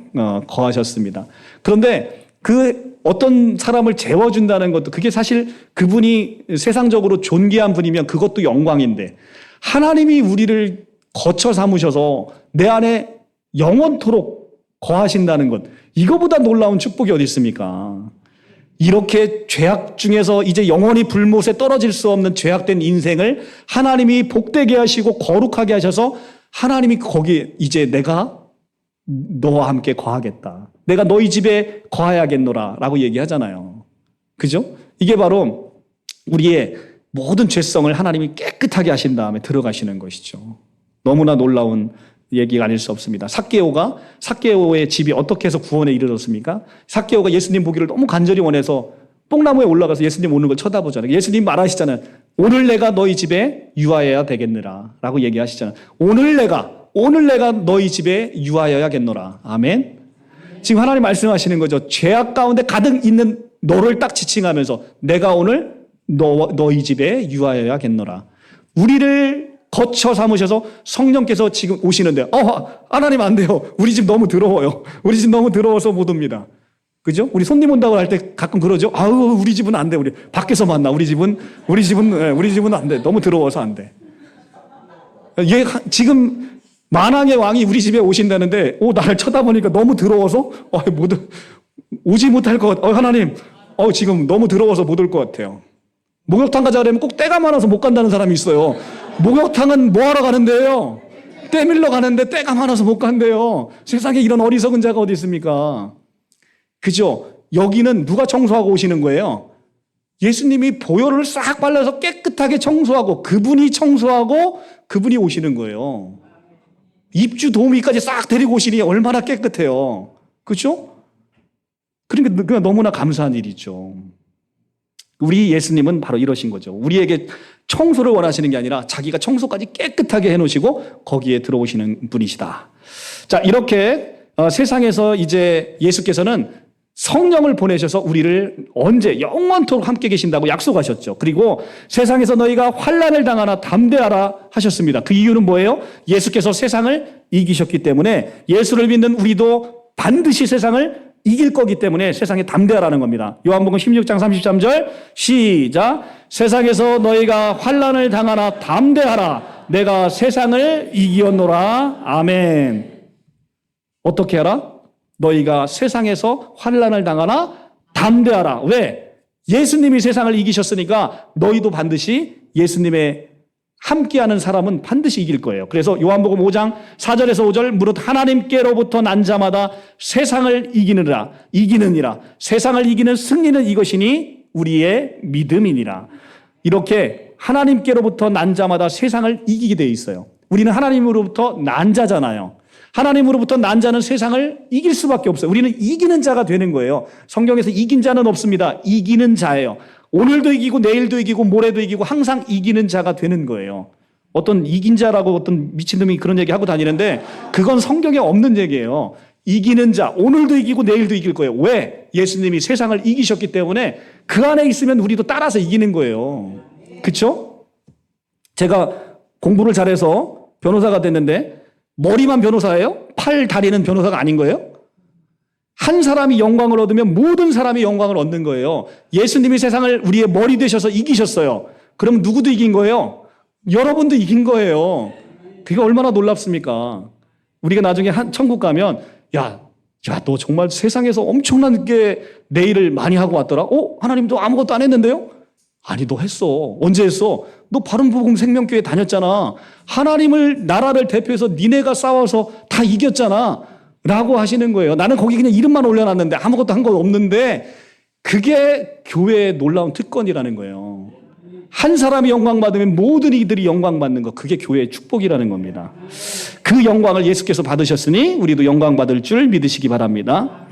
거하셨습니다. 그런데 그 어떤 사람을 재워준다는 것도 그게 사실 그분이 세상적으로 존귀한 분이면 그것도 영광인데 하나님이 우리를 거처 삼으셔서 내 안에 영원토록 거하신다는 것 이거보다 놀라운 축복이 어디 있습니까? 이렇게 죄악 중에서 이제 영원히 불못에 떨어질 수 없는 죄악된 인생을 하나님이 복되게 하시고 거룩하게 하셔서 하나님이 거기 이제 내가 너와 함께 거하겠다. 내가 너희 집에 거하야겠노라 라고 얘기하잖아요. 그죠? 이게 바로 우리의 모든 죄성을 하나님이 깨끗하게 하신 다음에 들어가시는 것이죠. 너무나 놀라운 얘기가 아닐 수 없습니다. 삭개오의 집이 어떻게 해서 구원에 이르렀습니까? 삭개오가 예수님 보기를 너무 간절히 원해서 뽕나무에 올라가서 예수님 오는 걸 쳐다보잖아요. 예수님 말하시잖아요. 오늘 내가 너희 집에 유하여야 되겠느라 라고 얘기하시잖아요. 오늘 내가 너희 집에 유하여야겠노라. 아멘. 지금 하나님 말씀하시는 거죠. 죄악 가운데 가득 있는 너를 딱 지칭하면서 내가 오늘 너희 집에 유하여야겠노라. 우리를 거쳐 삼으셔서 성령께서 지금 오시는데 하나님 안 돼요. 우리 집 너무 더러워요. 우리 집 너무 더러워서 못 옵니다. 그죠? 우리 손님 온다고 할 때 가끔 그러죠. 우리 집은 안 돼. 우리 밖에서 만나. 우리 집은 안 돼. 너무 더러워서 안 돼. 지금 만왕의 왕이 우리 집에 오신다는데 나를 쳐다보니까 너무 더러워서 오지 못할 것 같아요. 하나님 지금 너무 더러워서 못 올 것 같아요. 목욕탕 가자 그러면 꼭 때가 많아서 못 간다는 사람이 있어요. 목욕탕은 뭐하러 가는데요? 때 밀러 가는데 때가 많아서 못 간대요. 세상에 이런 어리석은 자가 어디 있습니까? 그죠? 여기는 누가 청소하고 오시는 거예요? 예수님이 보혈을 싹 발라서 깨끗하게 청소하고 그분이 청소하고 그분이 오시는 거예요. 입주 도우미까지 싹 데리고 오시니 얼마나 깨끗해요. 그렇죠? 그러니까 너무나 감사한 일이죠. 우리 예수님은 바로 이러신 거죠. 우리에게 청소를 원하시는 게 아니라 자기가 청소까지 깨끗하게 해놓으시고 거기에 들어오시는 분이시다. 자, 이렇게 세상에서 이제 예수께서는 성령을 보내셔서 우리를 언제 영원토록 함께 계신다고 약속하셨죠. 그리고 세상에서 너희가 환난을 당하나 담대하라 하셨습니다. 그 이유는 뭐예요? 예수께서 세상을 이기셨기 때문에 예수를 믿는 우리도 반드시 세상을 이길 거기 때문에 세상에 담대하라는 겁니다. 요한복음 16장 33절 시작. 세상에서 너희가 환난을 당하나 담대하라. 내가 세상을 이기었노라. 아멘. 어떻게 하라? 너희가 세상에서 환난을 당하나 담대하라. 왜? 예수님이 세상을 이기셨으니까 너희도 반드시 예수님의 함께하는 사람은 반드시 이길 거예요. 그래서 요한복음 5장 4절에서 5절 무릇 하나님께로부터 난 자마다 세상을 이기느니라. 세상을 이기는 승리는 이것이니 우리의 믿음이니라. 이렇게 하나님께로부터 난 자마다 세상을 이기게 돼 있어요. 우리는 하나님으로부터 난 자잖아요. 하나님으로부터 난 자는 세상을 이길 수밖에 없어요. 우리는 이기는 자가 되는 거예요. 성경에서 이긴 자는 없습니다. 이기는 자예요. 오늘도 이기고 내일도 이기고 모레도 이기고 항상 이기는 자가 되는 거예요. 어떤 이긴 자라고 어떤 미친놈이 그런 얘기 하고 다니는데 그건 성경에 없는 얘기예요. 이기는 자, 오늘도 이기고 내일도 이길 거예요. 왜? 예수님이 세상을 이기셨기 때문에 그 안에 있으면 우리도 따라서 이기는 거예요. 그렇죠? 제가 공부를 잘해서 변호사가 됐는데 머리만 변호사예요? 팔, 다리는 변호사가 아닌 거예요? 한 사람이 영광을 얻으면 모든 사람이 영광을 얻는 거예요. 예수님이 세상을 우리의 머리 되셔서 이기셨어요. 그럼 누구도 이긴 거예요? 여러분도 이긴 거예요. 그게 얼마나 놀랍습니까? 우리가 나중에 천국 가면 야, 너 정말 세상에서 엄청나게 내 일을 많이 하고 왔더라? 하나님도 아무것도 안 했는데요? 아니, 너 했어. 언제 했어? 너 바른복음 생명교회 다녔잖아. 하나님을, 나라를 대표해서 니네가 싸워서 다 이겼잖아. 라고 하시는 거예요. 나는 거기 그냥 이름만 올려놨는데 아무것도 한 거 없는데 그게 교회의 놀라운 특권이라는 거예요. 한 사람이 영광 받으면 모든 이들이 영광 받는 거, 그게 교회의 축복이라는 겁니다. 그 영광을 예수께서 받으셨으니 우리도 영광 받을 줄 믿으시기 바랍니다.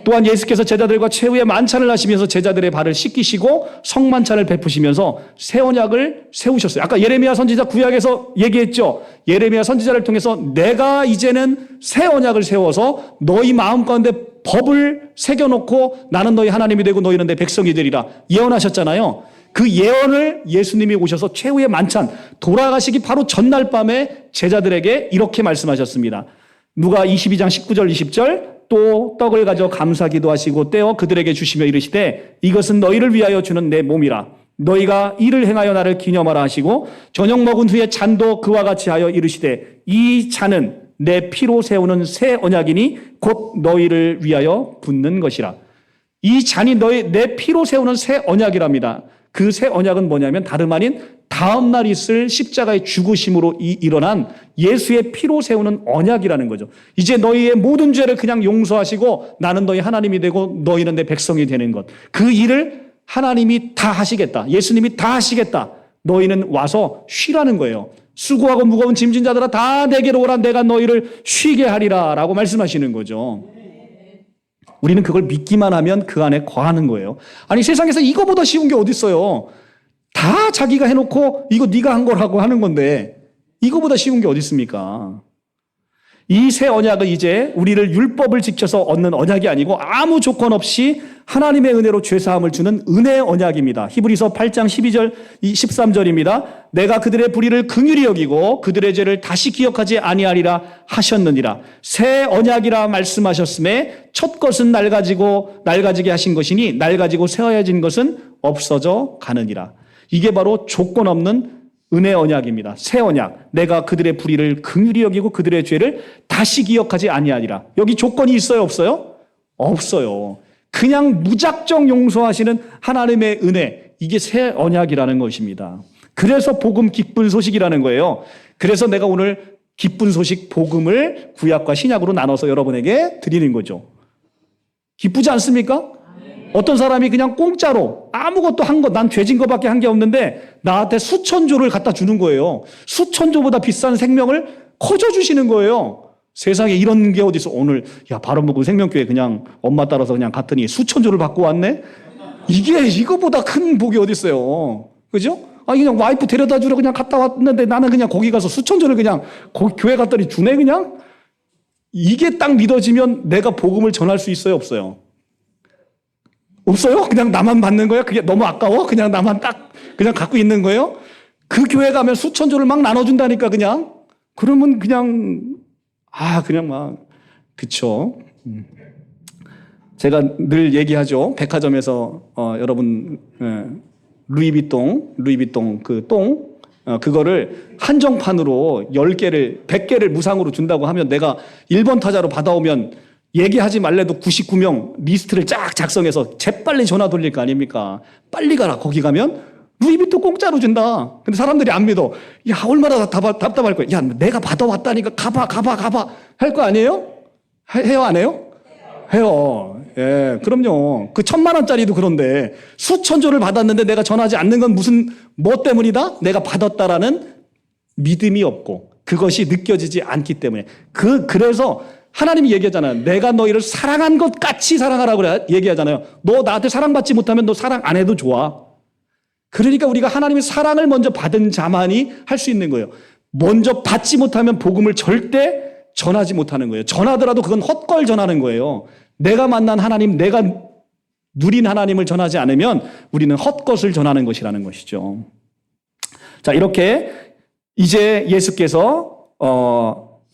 또한 예수께서 제자들과 최후의 만찬을 하시면서 제자들의 발을 씻기시고 성만찬을 베푸시면서 새 언약을 세우셨어요. 아까 예레미야 선지자 구약에서 얘기했죠. 예레미야 선지자를 통해서 내가 이제는 새 언약을 세워서 너희 마음 가운데 법을 새겨놓고 나는 너희 하나님이 되고 너희는 내 백성이 되리라 예언하셨잖아요. 그 예언을 예수님이 오셔서 최후의 만찬, 돌아가시기 바로 전날 밤에 제자들에게 이렇게 말씀하셨습니다. 누가 22장 19절 20절 또 떡을 가져 감사기도 하시고 떼어 그들에게 주시며 이르시되 이것은 너희를 위하여 주는 내 몸이라. 너희가 이를 행하여 나를 기념하라 하시고 저녁 먹은 후에 잔도 그와 같이 하여 이르시되 이 잔은 내 피로 세우는 새 언약이니 곧 너희를 위하여 붓는 것이라. 이 잔이 내 피로 세우는 새 언약이랍니다. 그 새 언약은 뭐냐면 다름 아닌 다음 날 있을 십자가의 죽으심으로 일어난 예수의 피로 세우는 언약이라는 거죠. 이제 너희의 모든 죄를 그냥 용서하시고 나는 너희 하나님이 되고 너희는 내 백성이 되는 것. 그 일을 하나님이 다 하시겠다. 예수님이 다 하시겠다. 너희는 와서 쉬라는 거예요. 수고하고 무거운 짐진 자들아 다 내게로 오라. 내가 너희를 쉬게 하리라 라고 말씀하시는 거죠. 우리는 그걸 믿기만 하면 그 안에 거하는 거예요. 아니 세상에서 이거보다 쉬운 게 어디 있어요. 다 자기가 해놓고 이거 네가 한 거라고 하는 건데 이거보다 쉬운 게 어디 있습니까? 이 새 언약은 이제 우리를 율법을 지켜서 얻는 언약이 아니고 아무 조건 없이 하나님의 은혜로 죄사함을 주는 은혜의 언약입니다. 히브리서 8장 12절 13절입니다. 내가 그들의 불의를 긍휼히 여기고 그들의 죄를 다시 기억하지 아니하리라 하셨느니라. 새 언약이라 말씀하셨음에 첫 것은 낡아지게 하신 것이니 낡아지고 새하여진 것은 없어져 가느니라. 이게 바로 조건 없는 은혜 언약입니다. 새 언약. 내가 그들의 불의를 긍휼히 여기고 그들의 죄를 다시 기억하지 아니하리라. 여기 조건이 있어요, 없어요? 없어요. 그냥 무작정 용서하시는 하나님의 은혜. 이게 새 언약이라는 것입니다. 그래서 복음 기쁜 소식이라는 거예요. 그래서 내가 오늘 기쁜 소식 복음을 구약과 신약으로 나눠서 여러분에게 드리는 거죠. 기쁘지 않습니까? 어떤 사람이 그냥 공짜로 아무것도 난 죄진 것밖에 한 게 없는데 나한테 수천조를 갖다 주는 거예요. 수천조보다 비싼 생명을 커져 주시는 거예요. 세상에 이런 게 어디 있어. 오늘 바른복음 생명교회 그냥 엄마 따라서 그냥 갔더니 수천조를 받고 왔네. 이거보다 큰 복이 어디 있어요. 그죠? 그냥 와이프 데려다 주러 그냥 갔다 왔는데 나는 그냥 거기 가서 수천조를 그냥 교회 갔더니 주네 그냥. 이게 딱 믿어지면 내가 복음을 전할 수 있어요, 없어요? 없어요? 그냥 나만 받는 거예요? 그게 너무 아까워? 그냥 나만 그냥 갖고 있는 거예요? 그 교회 가면 수천조를 막 나눠준다니까, 그냥. 그러면 그냥 막, 그쵸. 제가 늘 얘기하죠. 백화점에서 여러분 루이비통 그 그거를 한정판으로 10개를 100개를 무상으로 준다고 하면 내가 1번 타자로 받아오면 얘기하지 말래도 99명 리스트를 쫙 작성해서 재빨리 전화 돌릴 거 아닙니까? 빨리 가라. 거기 가면 루이비통 공짜로 준다. 근데 사람들이 안 믿어. 야, 얼마나 답답할 거야. 야, 내가 받아왔다니까 가봐 할 거 아니에요? 해요 안 해요? 해요. 예, 그럼요. 그 1,000,000원짜리도 그런데 수천 조를 받았는데 내가 전하지 않는 건 뭐 때문이다? 내가 받았다라는 믿음이 없고 그것이 느껴지지 않기 때문에 그래서 하나님이 얘기하잖아요. 내가 너희를 사랑한 것 같이 사랑하라고 얘기하잖아요. 너 나한테 사랑받지 못하면 너 사랑 안 해도 좋아. 그러니까 우리가 하나님의 사랑을 먼저 받은 자만이 할 수 있는 거예요. 먼저 받지 못하면 복음을 절대 전하지 못하는 거예요. 전하더라도 그건 헛걸 전하는 거예요. 내가 만난 하나님, 내가 누린 하나님을 전하지 않으면 우리는 헛것을 전하는 것이라는 것이죠. 자, 이렇게 이제 예수께서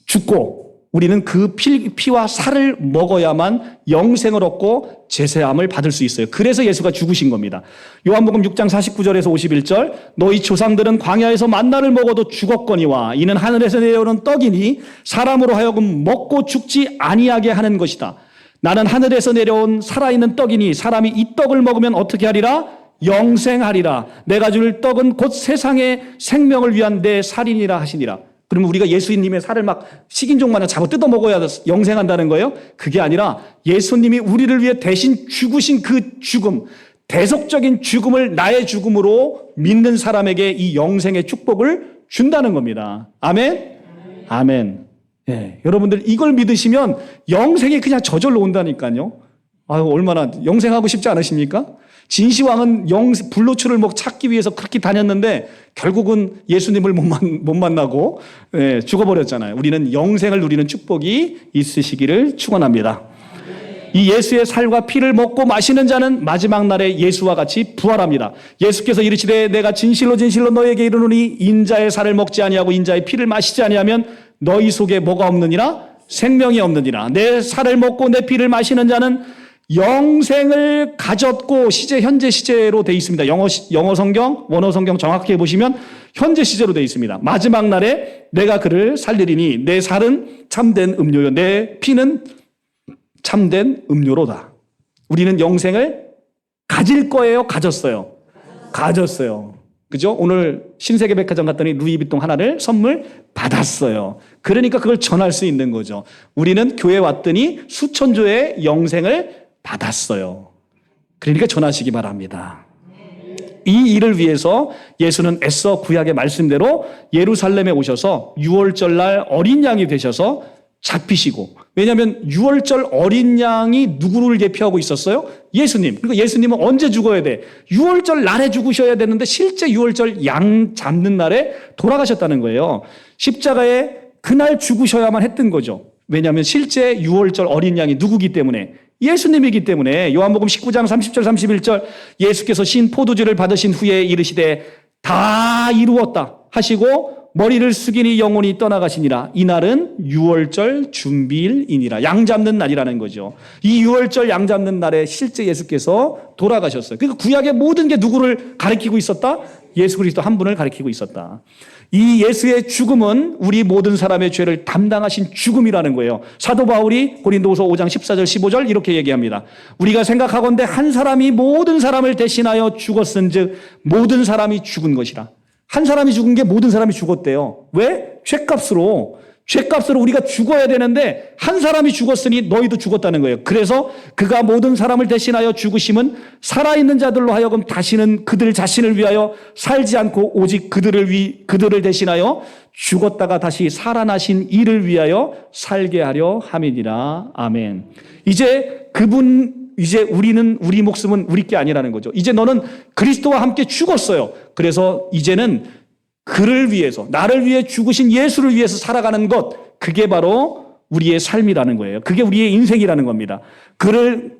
죽고 우리는 그 피와 살을 먹어야만 영생을 얻고 제사함을 받을 수 있어요. 그래서 예수가 죽으신 겁니다. 요한복음 6장 49절에서 51절 너희 조상들은 광야에서 만나를 먹어도 죽었거니와 이는 하늘에서 내려오는 떡이니 사람으로 하여금 먹고 죽지 아니하게 하는 것이다. 나는 하늘에서 내려온 살아있는 떡이니 사람이 이 떡을 먹으면 어떻게 하리라? 영생하리라. 내가 줄 떡은 곧 세상의 생명을 위한 내 살이니라 하시니라. 그러면 우리가 예수님의 살을 막 식인종 마냥 잡아 뜯어 먹어야 영생한다는 거예요? 그게 아니라 예수님이 우리를 위해 대신 죽으신 그 죽음, 대속적인 죽음을 나의 죽음으로 믿는 사람에게 이 영생의 축복을 준다는 겁니다. 아멘? 아멘. 네, 여러분들 이걸 믿으시면 영생이 그냥 저절로 온다니까요. 아유, 얼마나 영생하고 싶지 않으십니까? 진시황은 불로초를 찾기 위해서 그렇게 다녔는데 결국은 예수님을 못 만나고 죽어버렸잖아요. 우리는 영생을 누리는 축복이 있으시기를 축원합니다. 이 예수의 살과 피를 먹고 마시는 자는 마지막 날에 예수와 같이 부활합니다. 예수께서 이르시되 내가 진실로 너에게 이르노니 인자의 살을 먹지 아니하고 인자의 피를 마시지 아니하면 너희 속에 뭐가 없느니라? 생명이 없느니라. 내 살을 먹고 내 피를 마시는 자는 영생을 가졌고 현재 시제로 되어 있습니다. 영어 성경, 원어 성경 정확하게 보시면 현재 시제로 되어 있습니다. 마지막 날에 내가 그를 살리리니 내 살은 참된 음료요 내 피는 참된 음료로다. 우리는 영생을 가질 거예요? 가졌어요? 가졌어요. 그죠? 오늘 신세계백화점 갔더니 루이비통 하나를 선물 받았어요. 그러니까 그걸 전할 수 있는 거죠. 우리는 교회 왔더니 수천 조의 영생을 받았어요. 그러니까 전하시기 바랍니다. 이 일을 위해서 예수는 애써 구약의 말씀대로 예루살렘에 오셔서 유월절 날 어린 양이 되셔서 잡히시고, 왜냐하면 유월절 어린 양이 누구를 대표하고 있었어요? 예수님. 그러니까 예수님은 언제 죽어야 돼? 유월절 날에 죽으셔야 되는데 실제 유월절 양 잡는 날에 돌아가셨다는 거예요. 십자가에 그날 죽으셔야만 했던 거죠. 왜냐하면 실제 유월절 어린 양이 누구기 때문에? 예수님이기 때문에. 요한복음 19장 30절 31절 예수께서 신 포도주를 받으신 후에 이르시되 다 이루었다 하시고 머리를 숙이니 영혼이 떠나가시니라. 이날은 유월절 준비일이니라. 양 잡는 날이라는 거죠. 이 유월절 양 잡는 날에 실제 예수께서 돌아가셨어요. 그러니까 구약의 모든 게 누구를 가리키고 있었다? 예수 그리스도 한 분을 가리키고 있었다. 이 예수의 죽음은 우리 모든 사람의 죄를 담당하신 죽음이라는 거예요. 사도 바울이 고린도후서 5장 14절 15절 이렇게 얘기합니다. 우리가 생각하건대 한 사람이 모든 사람을 대신하여 죽었은즉 모든 사람이 죽은 것이라. 한 사람이 죽은 게 모든 사람이 죽었대요. 왜? 죄값으로 우리가 죽어야 되는데 한 사람이 죽었으니 너희도 죽었다는 거예요. 그래서 그가 모든 사람을 대신하여 죽으심은 살아있는 자들로 하여금 다시는 그들 자신을 위하여 살지 않고 오직 그들을 대신하여 죽었다가 다시 살아나신 이를 위하여 살게 하려 함이니라. 아멘. 이제 우리 목숨은 우리 게 아니라는 거죠. 이제 너는 그리스도와 함께 죽었어요. 그래서 이제는 그를 위해서, 나를 위해 죽으신 예수를 위해서 살아가는 것, 그게 바로 우리의 삶이라는 거예요. 그게 우리의 인생이라는 겁니다. 그를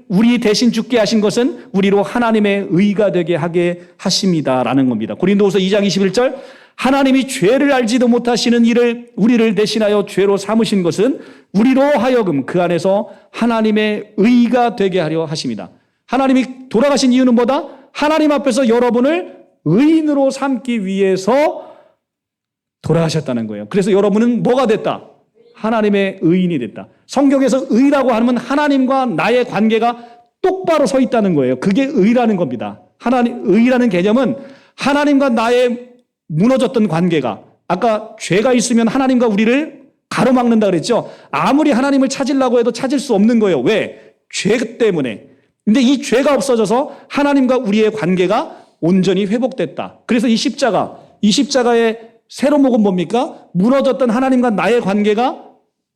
우리 대신 죽게 하신 것은 우리로 하나님의 의가 되게 하게 하십니다라는 겁니다. 고린도후서 2장 21절 하나님이 죄를 알지도 못하시는 이를 우리를 대신하여 죄로 삼으신 것은 우리로 하여금 그 안에서 하나님의 의가 되게 하려 하십니다. 하나님이 돌아가신 이유는 뭐다? 하나님 앞에서 여러분을 의인으로 삼기 위해서 돌아가셨다는 거예요. 그래서 여러분은 뭐가 됐다? 하나님의 의인이 됐다. 성경에서 의라고 하면 하나님과 나의 관계가 똑바로 서 있다는 거예요. 그게 의라는 겁니다. 의라는 개념은 하나님과 나의 무너졌던 관계가, 아까 죄가 있으면 하나님과 우리를 가로막는다 그랬죠. 아무리 하나님을 찾으려고 해도 찾을 수 없는 거예요. 왜? 죄 때문에. 근데 이 죄가 없어져서 하나님과 우리의 관계가 온전히 회복됐다. 그래서 이 십자가의 세로목은 뭡니까? 무너졌던 하나님과 나의 관계가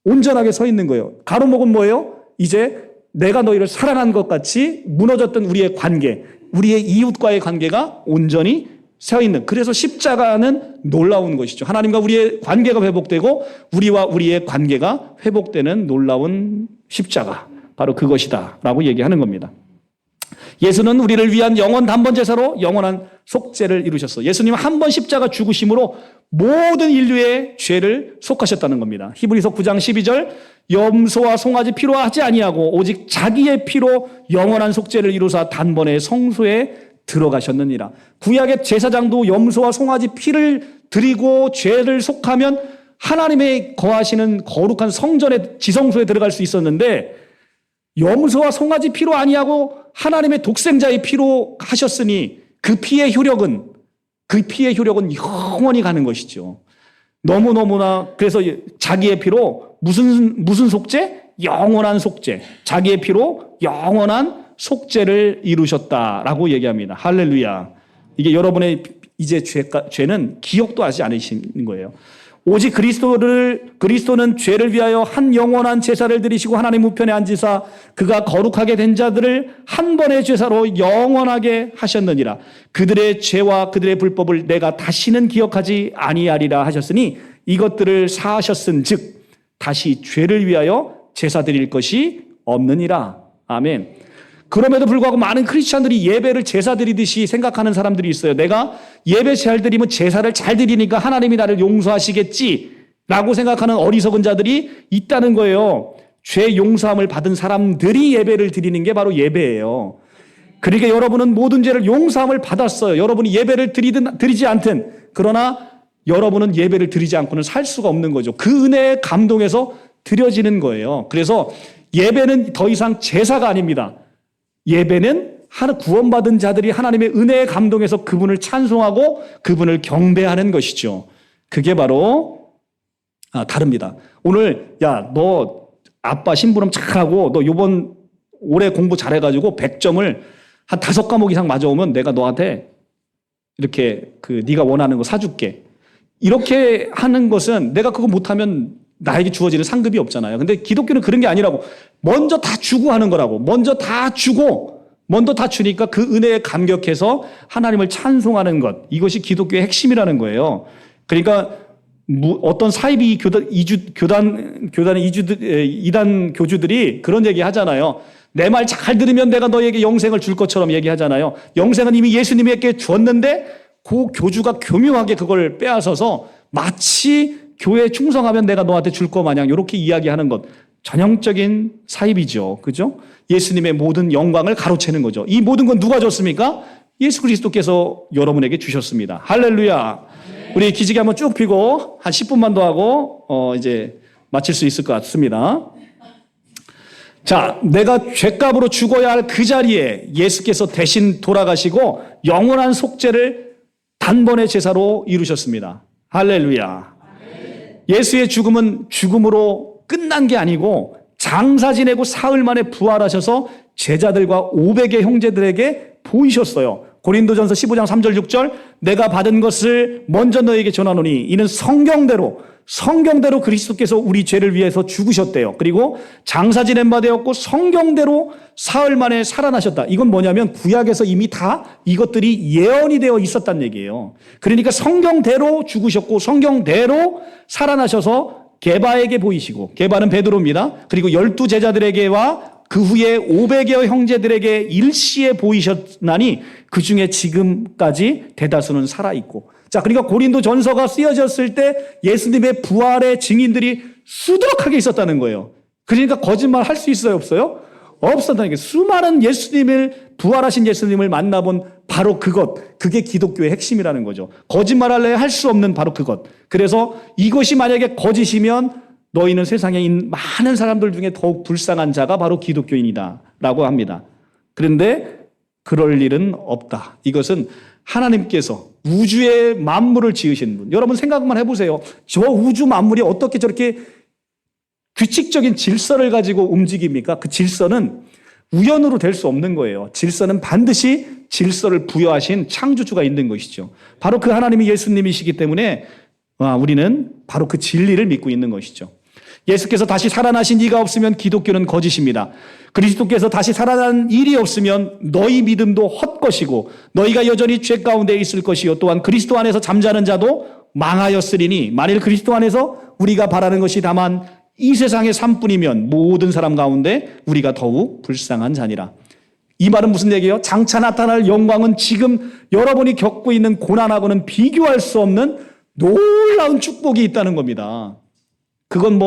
온전하게 서 있는 거예요. 가로목은 뭐예요? 이제 내가 너희를 사랑한 것 같이 무너졌던 우리의 관계, 우리의 이웃과의 관계가 온전히 서 있는. 그래서 십자가는 놀라운 것이죠. 하나님과 우리의 관계가 회복되고 우리와 우리의 관계가 회복되는 놀라운 십자가. 바로 그것이다 라고 얘기하는 겁니다. 예수는 우리를 위한 영원 단번 제사로 영원한 속죄를 이루셨어. 예수님 한 번 십자가 죽으심으로 모든 인류의 죄를 속하셨다는 겁니다. 히브리서 9장 12절 염소와 송아지 피로 하지 아니하고 오직 자기의 피로 영원한 속죄를 이루사 단번에 성소에 들어가셨느니라. 구약의 제사장도 염소와 송아지 피를 드리고 죄를 속하면 하나님의 거하시는 거룩한 성전의 지성소에 들어갈 수 있었는데 염소와 송아지 피로 아니하고 하나님의 독생자의 피로 하셨으니 그 피의 효력은 영원히 가는 것이죠. 너무너무나 그래서 자기의 피로 무슨 속죄? 영원한 속죄. 자기의 피로 영원한 속죄를 이루셨다라고 얘기합니다. 할렐루야. 이게 여러분의 이제 죄는 기억도 하지 않으시는 거예요. 오직 그리스도는 죄를 위하여 한 영원한 제사를 드리시고 하나님 우편에 앉으사 그가 거룩하게 된 자들을 한 번의 제사로 영원하게 하셨느니라. 그들의 죄와 그들의 불법을 내가 다시는 기억하지 아니하리라 하셨으니 이것들을 사하셨은즉 다시 죄를 위하여 제사 드릴 것이 없느니라. 아멘. 그럼에도 불구하고 많은 크리스찬들이 예배를 제사 드리듯이 생각하는 사람들이 있어요. 내가 예배 잘 드리면 제사를 잘 드리니까 하나님이 나를 용서하시겠지라고 생각하는 어리석은 자들이 있다는 거예요. 죄 용서함을 받은 사람들이 예배를 드리는 게 바로 예배예요. 그러니까 여러분은 모든 죄를 용서함을 받았어요. 여러분이 예배를 드리든 드리지 않든. 그러나 여러분은 예배를 드리지 않고는 살 수가 없는 거죠. 그 은혜에 감동해서 드려지는 거예요. 그래서 예배는 더 이상 제사가 아닙니다. 예배는 구원받은 자들이 하나님의 은혜에 감동해서 그분을 찬송하고 그분을 경배하는 것이죠. 그게 바로 다릅니다. 오늘 너 아빠 심부름 착하고 너 올해 공부 잘해가지고 100점을 한 5과목 이상 맞아오면 내가 너한테 이렇게 네가 원하는 거 사줄게. 이렇게 하는 것은 내가 그거 못하면 나에게 주어지는 상급이 없잖아요. 근데 기독교는 그런 게 아니라고. 먼저 다 주고 하는 거라고. 먼저 다 주니까 그 은혜에 감격해서 하나님을 찬송하는 것. 이것이 기독교의 핵심이라는 거예요. 그러니까 어떤 사이비 이단 교주들이 그런 얘기 하잖아요. 내 말 잘 들으면 내가 너에게 영생을 줄 것처럼 얘기하잖아요. 영생은 이미 예수님에게 줬는데 그 교주가 교묘하게 그걸 빼앗아서 마치 교회에 충성하면 내가 너한테 줄 거 마냥 이렇게 이야기하는 것. 전형적인 사입이죠. 그죠? 예수님의 모든 영광을 가로채는 거죠. 이 모든 건 누가 줬습니까? 예수 그리스도께서 여러분에게 주셨습니다. 할렐루야. 우리 기지개 한번 쭉 펴고 한 10분만 더 하고 이제 마칠 수 있을 것 같습니다. 자, 내가 죗값으로 죽어야 할 그 자리에 예수께서 대신 돌아가시고 영원한 속죄를 단번에 제사로 이루셨습니다. 할렐루야. 예수의 죽음은 죽음으로 끝난 게 아니고 장사 지내고 사흘 만에 부활하셔서 제자들과 500의 형제들에게 보이셨어요. 고린도전서 15장 3절 6절 내가 받은 것을 먼저 너에게 전하노니 이는 성경대로 그리스도께서 우리 죄를 위해서 죽으셨대요. 그리고 장사 지낸 바 되었고 성경대로 사흘 만에 살아나셨다. 이건 뭐냐면 구약에서 이미 다 이것들이 예언이 되어 있었단 얘기예요. 그러니까 성경대로 죽으셨고 성경대로 살아나셔서 게바에게 보이시고, 게바는 베드로입니다. 그리고 12 제자들에게와 그 후에 500여 형제들에게 일시에 보이셨나니 그 중에 지금까지 대다수는 살아있고. 자, 자, 그러니까 고린도 전서가 쓰여졌을 때 예수님의 부활의 증인들이 수두룩하게 있었다는 거예요. 그러니까 거짓말 할 수 있어요, 없어요? 없었다는 게 수많은 부활하신 예수님을 만나본 바로 그게 기독교의 핵심이라는 거죠. 거짓말할래 할 수 없는 바로 그것. 그래서 이것이 만약에 거짓이면 너희는 세상에 있는 많은 사람들 중에 더욱 불쌍한 자가 바로 기독교인이다 라고 합니다. 그런데 그럴 일은 없다. 이것은 하나님께서 우주의 만물을 지으신 분. 여러분 생각만 해보세요. 저 우주 만물이 어떻게 저렇게 규칙적인 질서를 가지고 움직입니까? 그 질서는 우연으로 될 수 없는 거예요. 질서는 반드시 질서를 부여하신 창조주가 있는 것이죠. 바로 그 하나님이 예수님이시기 때문에 우리는 바로 그 진리를 믿고 있는 것이죠. 예수께서 다시 살아나신 이가 없으면 기독교는 거짓입니다. 그리스도께서 다시 살아난 일이 없으면 너희 믿음도 헛것이고 너희가 여전히 죄 가운데 있을 것이요 또한 그리스도 안에서 잠자는 자도 망하였으리니 만일 그리스도 안에서 우리가 바라는 것이 다만 이 세상의 삶뿐이면 모든 사람 가운데 우리가 더욱 불쌍한 자니라. 이 말은 무슨 얘기예요? 장차 나타날 영광은 지금 여러분이 겪고 있는 고난하고는 비교할 수 없는 놀라운 축복이 있다는 겁니다. 그건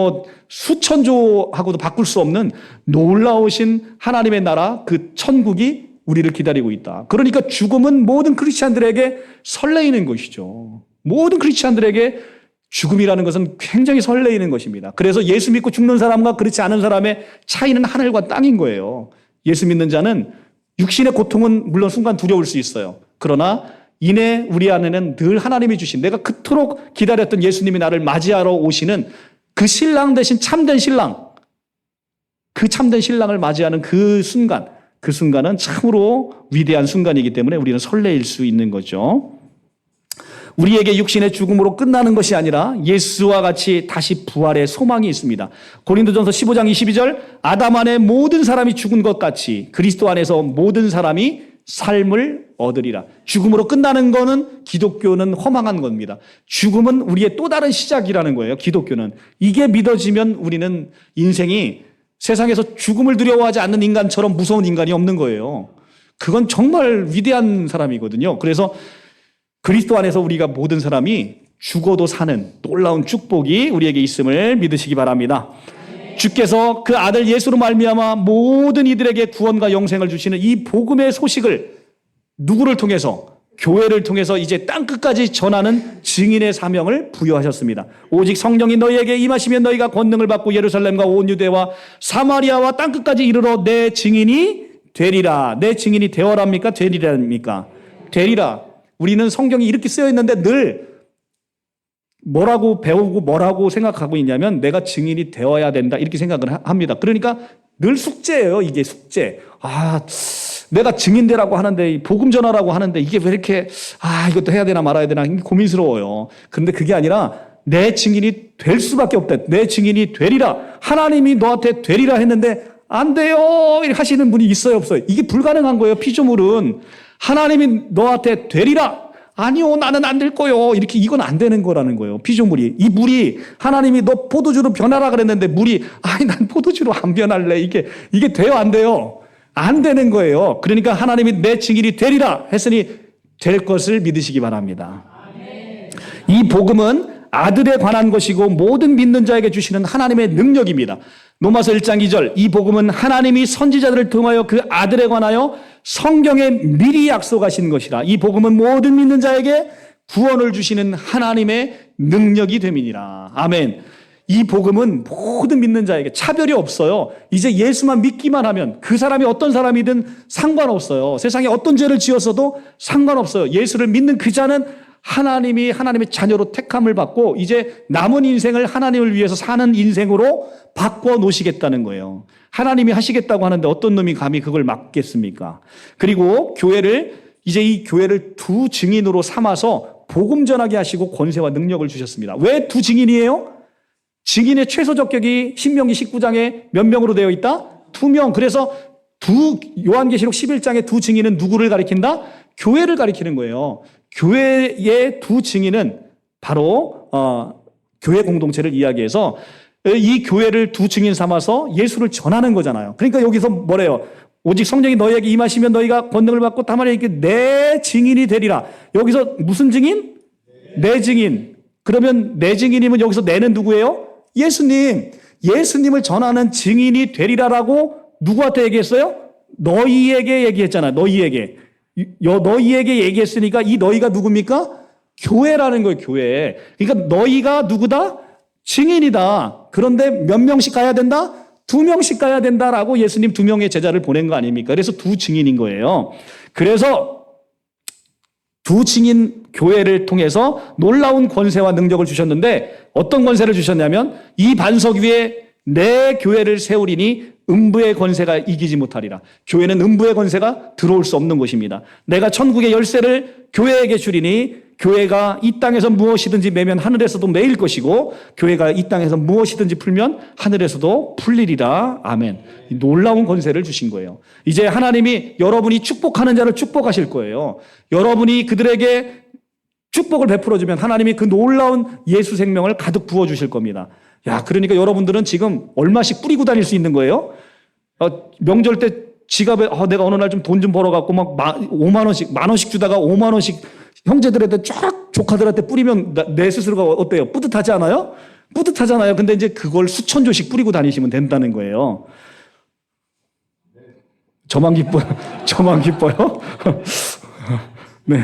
수천조하고도 바꿀 수 없는 놀라우신 하나님의 나라, 그 천국이 우리를 기다리고 있다. 그러니까 죽음은 모든 크리스찬들에게 설레이는 것이죠. 모든 크리스찬들에게 죽음이라는 것은 굉장히 설레이는 것입니다. 그래서 예수 믿고 죽는 사람과 그렇지 않은 사람의 차이는 하늘과 땅인 거예요. 예수 믿는 자는 육신의 고통은 물론 순간 두려울 수 있어요. 그러나 이내 우리 안에는 늘 하나님이 주신 내가 그토록 기다렸던 예수님이 나를 맞이하러 오시는 그 신랑 대신 참된 신랑, 그 참된 신랑을 맞이하는 그 순간은 참으로 위대한 순간이기 때문에 우리는 설레일 수 있는 거죠. 우리에게 육신의 죽음으로 끝나는 것이 아니라 예수와 같이 다시 부활의 소망이 있습니다. 고린도전서 15장 22절 아담 안에 모든 사람이 죽은 것 같이 그리스도 안에서 모든 사람이 삶을 얻으리라. 죽음으로 끝나는 거는 기독교는 허망한 겁니다. 죽음은 우리의 또 다른 시작이라는 거예요. 기독교는. 이게 믿어지면 우리는 인생이 세상에서 죽음을 두려워하지 않는 인간처럼 무서운 인간이 없는 거예요. 그건 정말 위대한 사람이거든요. 그래서 그리스도 안에서 우리가 모든 사람이 죽어도 사는 놀라운 축복이 우리에게 있음을 믿으시기 바랍니다. 주께서 그 아들 예수로 말미암아 모든 이들에게 구원과 영생을 주시는 이 복음의 소식을 누구를 통해서? 교회를 통해서 이제 땅끝까지 전하는 증인의 사명을 부여하셨습니다. 오직 성령이 너희에게 임하시면 너희가 권능을 받고 예루살렘과 온 유대와 사마리아와 땅끝까지 이르러 내 증인이 되리라. 내 증인이 되어랍니까? 되리랍니까? 되리라. 우리는 성경이 이렇게 쓰여 있는데 늘 뭐라고 배우고 뭐라고 생각하고 있냐면 내가 증인이 되어야 된다 이렇게 생각을 합니다. 그러니까 늘 숙제예요. 이게 숙제. 내가 증인되라고 하는데 복음 전하라고 하는데 이게 왜 이렇게 이것도 해야 되나 말아야 되나 고민스러워요. 그런데 그게 아니라 내 증인이 될 수밖에 없다. 내 증인이 되리라. 하나님이 너한테 되리라 했는데 안 돼요 하시는 분이 있어요 없어요? 이게 불가능한 거예요. 피조물은. 하나님이 너한테 되리라. 아니요, 나는 안 될 거요. 이건 안 되는 거라는 거예요. 피조물이. 이 물이 하나님이 너 포도주로 변하라 그랬는데 물이 난 포도주로 안 변할래. 이게 돼요, 안 돼요? 안 되는 거예요. 그러니까 하나님이 내 증인이 되리라 했으니 될 것을 믿으시기 바랍니다. 이 복음은 아들에 관한 것이고 모든 믿는 자에게 주시는 하나님의 능력입니다. 로마서 1장 2절 이 복음은 하나님이 선지자들을 통하여 그 아들에 관하여 성경에 미리 약속하신 것이라. 이 복음은 모든 믿는 자에게 구원을 주시는 하나님의 능력이 됨이니라. 아멘. 이 복음은 모든 믿는 자에게 차별이 없어요. 이제 예수만 믿기만 하면 그 사람이 어떤 사람이든 상관없어요. 세상에 어떤 죄를 지었어도 상관없어요. 예수를 믿는 그 자는 하나님의 자녀로 택함을 받고 이제 남은 인생을 하나님을 위해서 사는 인생으로 바꿔 놓으시겠다는 거예요. 하나님이 하시겠다고 하는데 어떤 놈이 감히 그걸 막겠습니까? 그리고 이 교회를 두 증인으로 삼아서 복음 전하게 하시고 권세와 능력을 주셨습니다. 왜 두 증인이에요? 증인의 최소 적격이 신명기 19장에 몇 명으로 되어 있다? 2명. 그래서 요한계시록 11장의 두 증인은 누구를 가리킨다? 교회를 가리키는 거예요. 교회의 두 증인은 바로 교회 공동체를 이야기해서 이 교회를 두 증인 삼아서 예수를 전하는 거잖아요. 그러니까 여기서 뭐래요? 오직 성령이 너희에게 임하시면 너희가 권능을 받고 다만 이렇게 내 증인이 되리라. 여기서 무슨 증인? 내 증인. 그러면 내 증인이면 여기서 내는 누구예요? 예수님. 예수님을 전하는 증인이 되리라라고 누구한테 얘기했어요? 너희에게 얘기했잖아. 너희에게. 너희에게 얘기했으니까 이 너희가 누굽니까? 교회라는 거예요. 교회. 그러니까 너희가 누구다? 증인이다. 그런데 몇 명씩 가야 된다? 2명씩 가야 된다라고 예수님 2명의 제자를 보낸 거 아닙니까? 그래서 2증인인 거예요. 그래서 2증인 교회를 통해서 놀라운 권세와 능력을 주셨는데 어떤 권세를 주셨냐면 이 반석 위에 내 교회를 세우리니 음부의 권세가 이기지 못하리라. 교회는 음부의 권세가 들어올 수 없는 곳입니다. 내가 천국의 열쇠를 교회에게 주리니 교회가 이 땅에서 무엇이든지 매면 하늘에서도 매일 것이고 교회가 이 땅에서 무엇이든지 풀면 하늘에서도 풀리리라. 아멘. 놀라운 권세를 주신 거예요. 이제 하나님이 여러분이 축복하는 자를 축복하실 거예요. 여러분이 그들에게 축복을 베풀어주면 하나님이 그 놀라운 예수 생명을 가득 부어주실 겁니다. 야, 그러니까 여러분들은 지금 얼마씩 뿌리고 다닐 수 있는 거예요? 명절 때 지갑에 내가 어느 날 좀 돈 좀 벌어갖고 막 5만 원씩, 1,000원씩 주다가 5만 원씩 형제들한테 쫙 조카들한테 뿌리면 내 스스로가 어때요? 뿌듯하지 않아요? 뿌듯하잖아요. 근데 이제 그걸 수천조씩 뿌리고 다니시면 된다는 거예요. 저만 기뻐요. 저만 기뻐요. 네.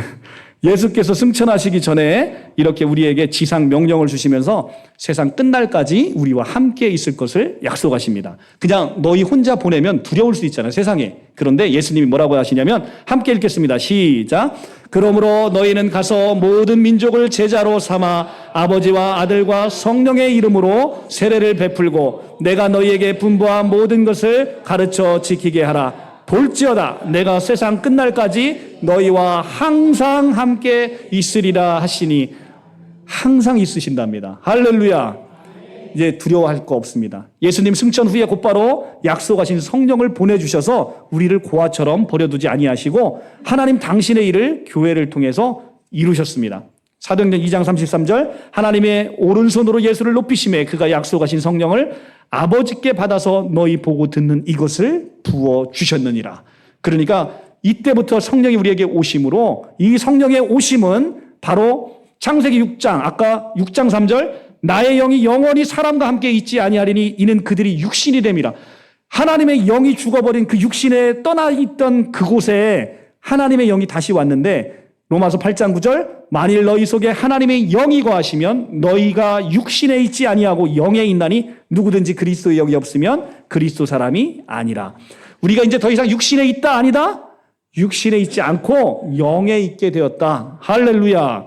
예수께서 승천하시기 전에 이렇게 우리에게 지상 명령을 주시면서 세상 끝날까지 우리와 함께 있을 것을 약속하십니다. 그냥 너희 혼자 보내면 두려울 수 있잖아요, 세상에. 그런데 예수님이 뭐라고 하시냐면 함께 읽겠습니다. 시작. 그러므로 너희는 가서 모든 민족을 제자로 삼아 아버지와 아들과 성령의 이름으로 세례를 베풀고 내가 너희에게 분부한 모든 것을 가르쳐 지키게 하라. 볼지어다 내가 세상 끝날까지 너희와 항상 함께 있으리라 하시니 항상 있으신답니다. 할렐루야. 이제 두려워할 거 없습니다. 예수님 승천 후에 곧바로 약속하신 성령을 보내주셔서 우리를 고아처럼 버려두지 아니하시고 하나님 당신의 일을 교회를 통해서 이루셨습니다. 사도행전 2장 33절 하나님의 오른손으로 예수를 높이심에 그가 약속하신 성령을 아버지께 받아서 너희 보고 듣는 이것을 부어주셨느니라. 그러니까 이때부터 성령이 우리에게 오심으로 이 성령의 오심은 바로 창세기 6장 아까 6장 3절 나의 영이 영원히 사람과 함께 있지 아니하리니 이는 그들이 육신이 됨이라. 하나님의 영이 죽어버린 그 육신에 떠나 있던 그곳에 하나님의 영이 다시 왔는데 로마서 8장 9절 만일 너희 속에 하나님의 영이 거하시면 너희가 육신에 있지 아니하고 영에 있나니 누구든지 그리스도의 영이 없으면 그리스도 사람이 아니라. 우리가 이제 더 이상 육신에 있다 아니다? 육신에 있지 않고 영에 있게 되었다. 할렐루야.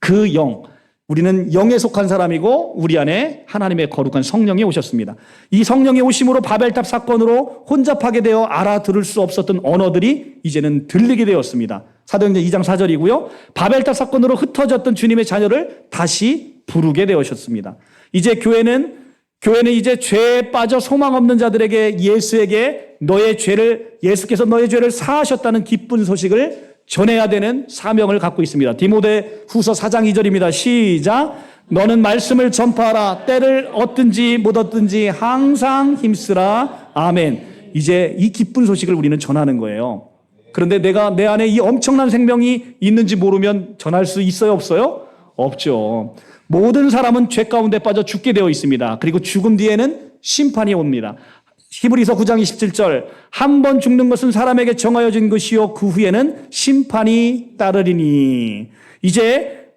그 영. 우리는 영에 속한 사람이고 우리 안에 하나님의 거룩한 성령이 오셨습니다. 이 성령의 오심으로 바벨탑 사건으로 혼잡하게 되어 알아들을 수 없었던 언어들이 이제는 들리게 되었습니다. 사도행전 2장 4절이고요. 바벨탑 사건으로 흩어졌던 주님의 자녀를 다시 부르게 되었습니다. 이제 교회는 이제 죄에 빠져 소망 없는 자들에게 예수에게 예수께서 너의 죄를 사하셨다는 기쁜 소식을 전해야 되는 사명을 갖고 있습니다. 디모데 후서 4장 2절입니다. 시작. 너는 말씀을 전파하라. 때를 얻든지 못 얻든지 항상 힘쓰라. 아멘. 이제 이 기쁜 소식을 우리는 전하는 거예요. 그런데 내가 내 안에 이 엄청난 생명이 있는지 모르면 전할 수 있어요? 없어요? 없죠. 모든 사람은 죄 가운데 빠져 죽게 되어 있습니다. 그리고 죽음 뒤에는 심판이 옵니다. 히브리서 9장 27절 한 번 죽는 것은 사람에게 정하여진 것이요 그 후에는 심판이 따르리니. 이제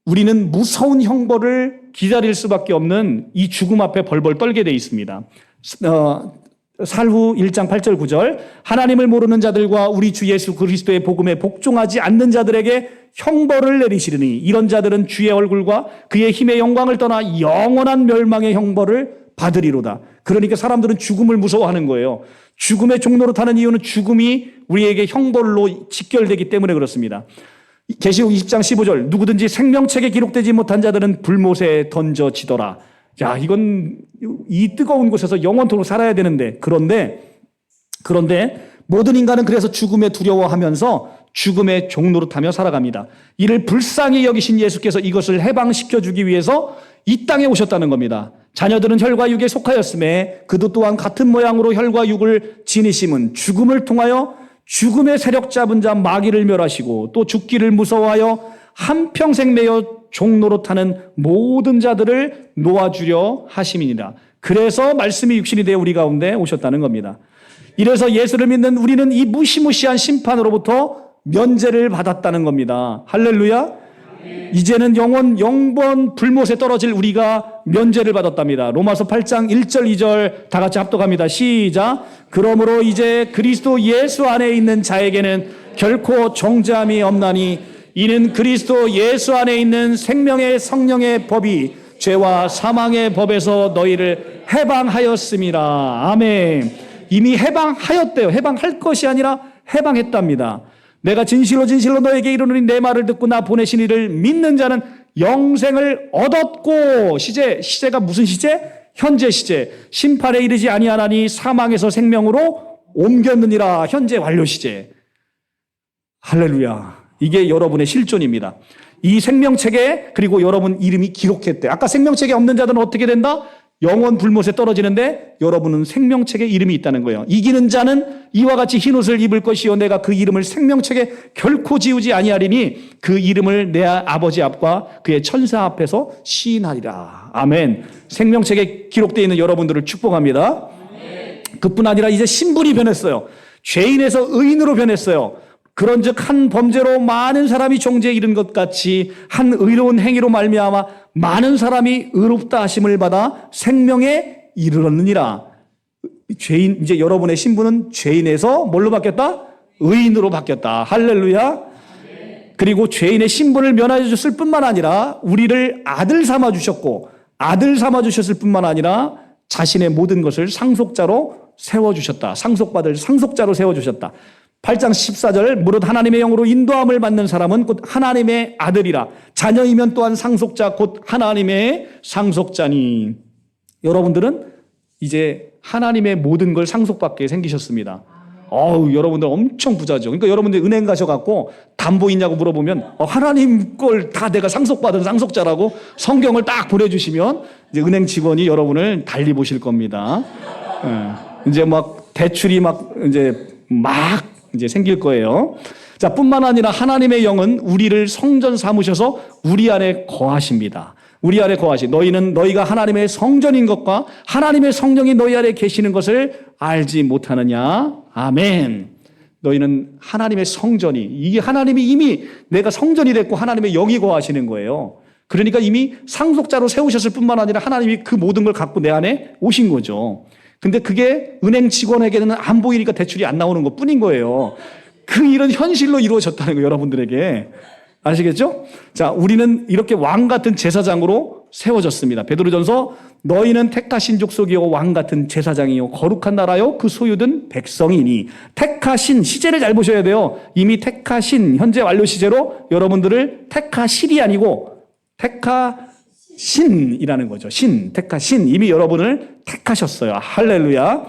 우리는 무서운 형벌을 기다릴 수밖에 없는 이 죽음 앞에 벌벌 떨게 되어 있습니다. 살후 1장 8절 9절 하나님을 모르는 자들과 우리 주 예수 그리스도의 복음에 복종하지 않는 자들에게 형벌을 내리시리니 이런 자들은 주의 얼굴과 그의 힘의 영광을 떠나 영원한 멸망의 형벌을 받으리로다. 그러니까 사람들은 죽음을 무서워하는 거예요. 죽음의 종로로 타는 이유는 죽음이 우리에게 형벌로 직결되기 때문에 그렇습니다. 계시록 20장 15절 누구든지 생명책에 기록되지 못한 자들은 불못에 던져지더라. 야, 이건 이 뜨거운 곳에서 영원토록 살아야 되는데 그런데 모든 인간은 그래서 죽음에 두려워하면서 죽음의 종노릇하며 살아갑니다. 이를 불쌍히 여기신 예수께서 이것을 해방시켜주기 위해서 이 땅에 오셨다는 겁니다. 자녀들은 혈과 육에 속하였음에 그도 또한 같은 모양으로 혈과 육을 지니심은 죽음을 통하여 죽음의 세력 잡은 자 마귀를 멸하시고 또 죽기를 무서워하여 한평생 매여 종로로 타는 모든 자들을 놓아주려 하심이니라. 그래서 말씀이 육신이 되어 우리 가운데 오셨다는 겁니다. 이래서 예수를 믿는 우리는 이 무시무시한 심판으로부터 면제를 받았다는 겁니다. 할렐루야. 이제는 영원 불못에 떨어질 우리가 면제를 받았답니다. 로마서 8장 1절 2절 다 같이 합독합니다. 시작. 그러므로 이제 그리스도 예수 안에 있는 자에게는 결코 정죄함이 없나니 이는 그리스도 예수 안에 있는 생명의 성령의 법이 죄와 사망의 법에서 너희를 해방하였음이라. 아멘. 이미 해방하였대요. 해방할 것이 아니라 해방했답니다. 내가 진실로 너에게 이르노니 내 말을 듣고 나 보내신 이를 믿는 자는 영생을 얻었고. 시제가 무슨 시제? 현재 시제. 심판에 이르지 아니하나니 사망에서 생명으로 옮겼느니라. 현재 완료 시제. 할렐루야. 이게 여러분의 실존입니다. 이 생명책에 그리고 여러분 이름이 기록했대. 아까 생명책에 없는 자들은 어떻게 된다? 영원 불못에 떨어지는데 여러분은 생명책에 이름이 있다는 거예요. 이기는 자는 이와 같이 흰옷을 입을 것이요 내가 그 이름을 생명책에 결코 지우지 아니하리니 그 이름을 내 아버지 앞과 그의 천사 앞에서 시인하리라. 아멘. 생명책에 기록되어 있는 여러분들을 축복합니다. 그뿐 아니라 이제 신분이 변했어요. 죄인에서 의인으로 변했어요. 그런즉 한 범죄로 많은 사람이 정죄에 이른 것 같이 한 의로운 행위로 말미암아 많은 사람이 의롭다 하심을 받아 생명에 이르렀느니라. 죄인, 이제 여러분의 신분은 죄인에서 뭘로 바뀌었다? 의인으로 바뀌었다. 할렐루야. 그리고 죄인의 신분을 면하여 주셨을 뿐만 아니라 우리를 아들 삼아 주셨고, 아들 삼아 주셨을 뿐만 아니라 자신의 모든 것을 상속자로 세워주셨다. 상속받을 상속자로 세워주셨다. 8장 14절 무릇 하나님의 영으로 인도함을 받는 사람은 곧 하나님의 아들이라. 자녀이면 또한 상속자 곧 하나님의 상속자니. 여러분들은 이제 하나님의 모든 걸 상속받게 생기셨습니다. 여러분들 엄청 부자죠. 그러니까 여러분들 은행 가셔갖고 담보 있냐고 물어보면 하나님 걸 다 내가 상속받은 상속자라고 성경을 딱 보내주시면 이제 은행 직원이 여러분을 달리 보실 겁니다. 이제 막 대출이 이제 생길 거예요. 자, 뿐만 아니라 하나님의 영은 우리를 성전 삼으셔서 우리 안에 거하십니다. 우리 안에 너희가 하나님의 성전인 것과 하나님의 성령이 너희 안에 계시는 것을 알지 못하느냐. 아멘. 너희는 하나님의 성전이, 이게 하나님이 이미 내가 성전이 됐고 하나님의 영이 거하시는 거예요. 그러니까 이미 상속자로 세우셨을 뿐만 아니라 하나님이 그 모든 걸 갖고 내 안에 오신 거죠. 근데 그게 은행 직원에게는 안 보이니까 대출이 안 나오는 것 뿐인 거예요. 그 일은 현실로 이루어졌다는 거예요, 여러분들에게. 아시겠죠? 자, 우리는 이렇게 왕 같은 제사장으로 세워졌습니다. 베드로전서 너희는 택하신 족속이요 왕 같은 제사장이요 거룩한 나라요 그 소유된 백성이니. 택하신 시제를 잘 보셔야 돼요. 이미 택하신 현재 완료 시제로 여러분들을 택하실이 아니고 택하신이라는 거죠. 택하신 이미 여러분을 택하셨어요. 할렐루야.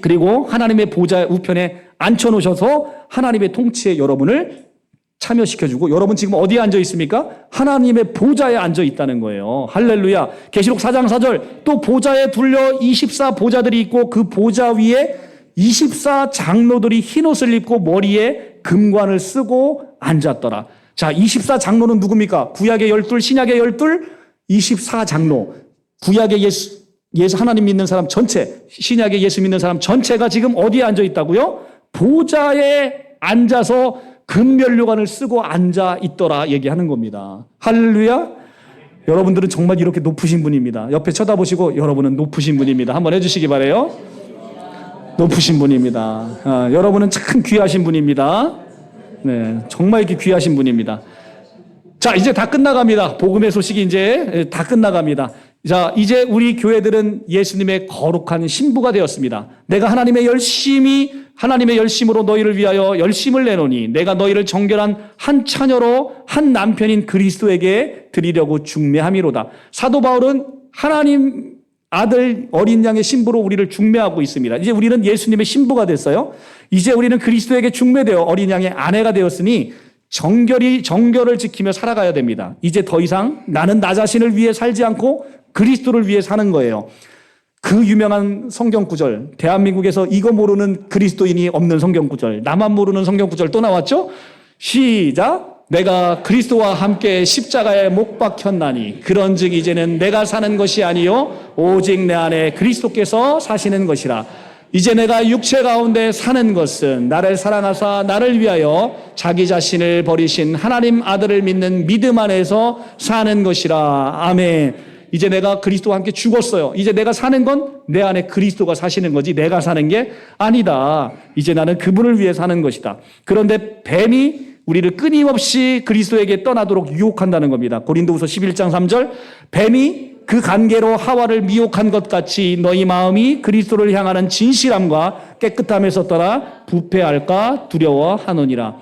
그리고 하나님의 보좌 우편에 앉혀놓으셔서 하나님의 통치에 여러분을 참여시켜주고, 여러분 지금 어디에 앉아 있습니까? 하나님의 보좌에 앉아 있다는 거예요. 할렐루야. 계시록 4장 4절 또 보좌에 둘려 24 보좌들이 있고 그 보좌 위에 24 장로들이 흰옷을 입고 머리에 금관을 쓰고 앉았더라. 자, 24 장로는 누굽니까? 구약의 12, 신약의 12, 24 장로. 구약의 예수 하나님 믿는 사람 전체, 신약의 예수 믿는 사람 전체가 지금 어디에 앉아 있다고요? 보좌에 앉아서 금면류관을 쓰고 앉아 있더라 얘기하는 겁니다. 할렐루야. 여러분들은 정말 이렇게 높으신 분입니다. 옆에 쳐다보시고 여러분은 높으신 분입니다. 한번 해주시기 바라요. 높으신 분입니다. 여러분은 참 귀하신 분입니다. 네, 정말 이렇게 귀하신 분입니다. 자, 이제 다 끝나갑니다. 복음의 소식이 이제 다 끝나갑니다. 자, 이제 우리 교회들은 예수님의 거룩한 신부가 되었습니다. 내가 하나님의 열심으로 너희를 위하여 열심을 내노니 내가 너희를 정결한 한 처녀로 한 남편인 그리스도에게 드리려고 중매함이로다. 사도 바울은 하나님 아들 어린 양의 신부로 우리를 중매하고 있습니다. 이제 우리는 예수님의 신부가 됐어요. 이제 우리는 그리스도에게 중매되어 어린 양의 아내가 되었으니 정결을 지키며 살아가야 됩니다. 이제 더 이상 나는 나 자신을 위해 살지 않고 그리스도를 위해 사는 거예요. 그 유명한 성경 구절, 대한민국에서 이거 모르는 그리스도인이 없는 성경 구절, 나만 모르는 성경 구절 또 나왔죠? 시작. 내가 그리스도와 함께 십자가에 못 박혔나니 그런즉 이제는 내가 사는 것이 아니요 오직 내 안에 그리스도께서 사시는 것이라. 이제 내가 육체 가운데 사는 것은 나를 사랑하사 나를 위하여 자기 자신을 버리신 하나님 아들을 믿는 믿음 안에서 사는 것이라. 아멘. 이제 내가 그리스도와 함께 죽었어요. 이제 내가 사는 건 내 안에 그리스도가 사시는 거지 내가 사는 게 아니다. 이제 나는 그분을 위해 사는 것이다. 그런데 뱀이 우리를 끊임없이 그리스도에게 떠나도록 유혹한다는 겁니다. 고린도후서 11장 3절, 뱀이 그 관계로 하와를 미혹한 것 같이 너희 마음이 그리스도를 향하는 진실함과 깨끗함에서 떠나 부패할까 두려워하노니라.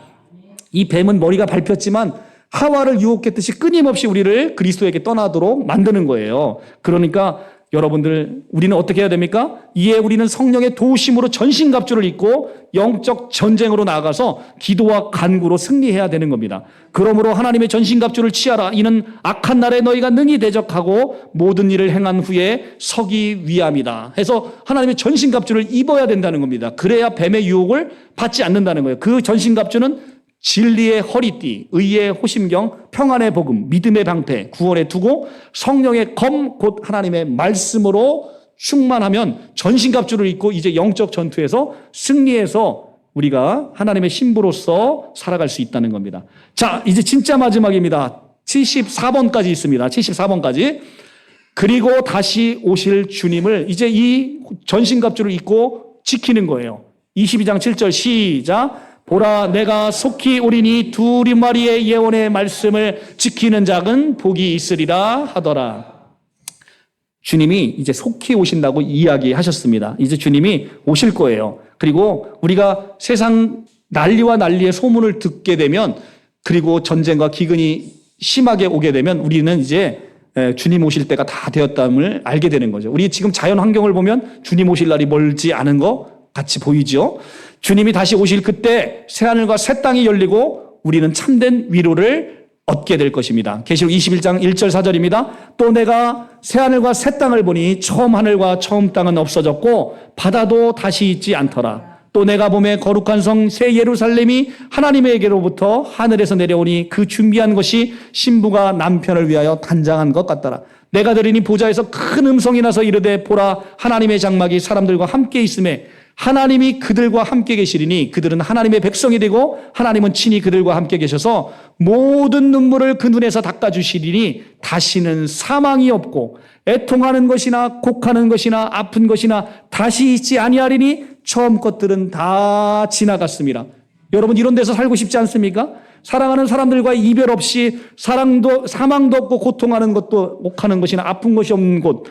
이 뱀은 머리가 밟혔지만 하와를 유혹했듯이 끊임없이 우리를 그리스도에게 떠나도록 만드는 거예요. 그러니까 여러분들, 우리는 어떻게 해야 됩니까? 이에 우리는 성령의 도우심으로 전신갑주를 입고 영적 전쟁으로 나아가서 기도와 간구로 승리해야 되는 겁니다. 그러므로 하나님의 전신갑주를 취하라. 이는 악한 날에 너희가 능히 대적하고 모든 일을 행한 후에 서기 위함이다. 해서 하나님의 전신갑주를 입어야 된다는 겁니다. 그래야 뱀의 유혹을 받지 않는다는 거예요. 그 전신갑주는 진리의 허리띠, 의의 호심경, 평안의 복음, 믿음의 방패, 구원의 투고, 성령의 검, 곧 하나님의 말씀으로 충만하면 전신갑주를 입고 이제 영적 전투에서 승리해서 우리가 하나님의 신부로서 살아갈 수 있다는 겁니다. 자, 이제 진짜 마지막입니다. 74번까지 있습니다. 74번까지. 그리고 다시 오실 주님을 이제 이 전신갑주를 입고 지키는 거예요. 22장 7절 시작. 보라, 내가 속히 오리니 두리마리의 예언의 말씀을 지키는 자는 복이 있으리라 하더라. 주님이 이제 속히 오신다고 이야기하셨습니다. 이제 주님이 오실 거예요. 그리고 우리가 세상 난리의 소문을 듣게 되면, 그리고 전쟁과 기근이 심하게 오게 되면 우리는 이제 주님 오실 때가 다 되었다는 알게 되는 거죠. 우리 지금 자연 환경을 보면 주님 오실 날이 멀지 않은 거 같이 보이죠. 주님이 다시 오실 그때 새하늘과 새 땅이 열리고 우리는 참된 위로를 얻게 될 것입니다. 계시록 21장 1절 4절입니다. 또 내가 새하늘과 새 땅을 보니 처음 하늘과 처음 땅은 없어졌고 바다도 다시 있지 않더라. 또 내가 보매 거룩한 성 새 예루살렘이 하나님에게로부터 하늘에서 내려오니 그 준비한 것이 신부가 남편을 위하여 단장한 것 같더라. 내가 들으니 보좌에서 큰 음성이 나서 이르되 보라, 하나님의 장막이 사람들과 함께 있음에 하나님이 그들과 함께 계시리니 그들은 하나님의 백성이 되고 하나님은 친히 그들과 함께 계셔서 모든 눈물을 그 눈에서 닦아주시리니 다시는 사망이 없고 애통하는 것이나 곡하는 것이나 아픈 것이나 다시 있지 아니하리니 처음 것들은 다 지나갔습니다. 여러분, 이런 데서 살고 싶지 않습니까? 사랑하는 사람들과 이별 없이 사망도 없고 고통하는 것도 곡하는 것이나 아픈 것이 없는 곳,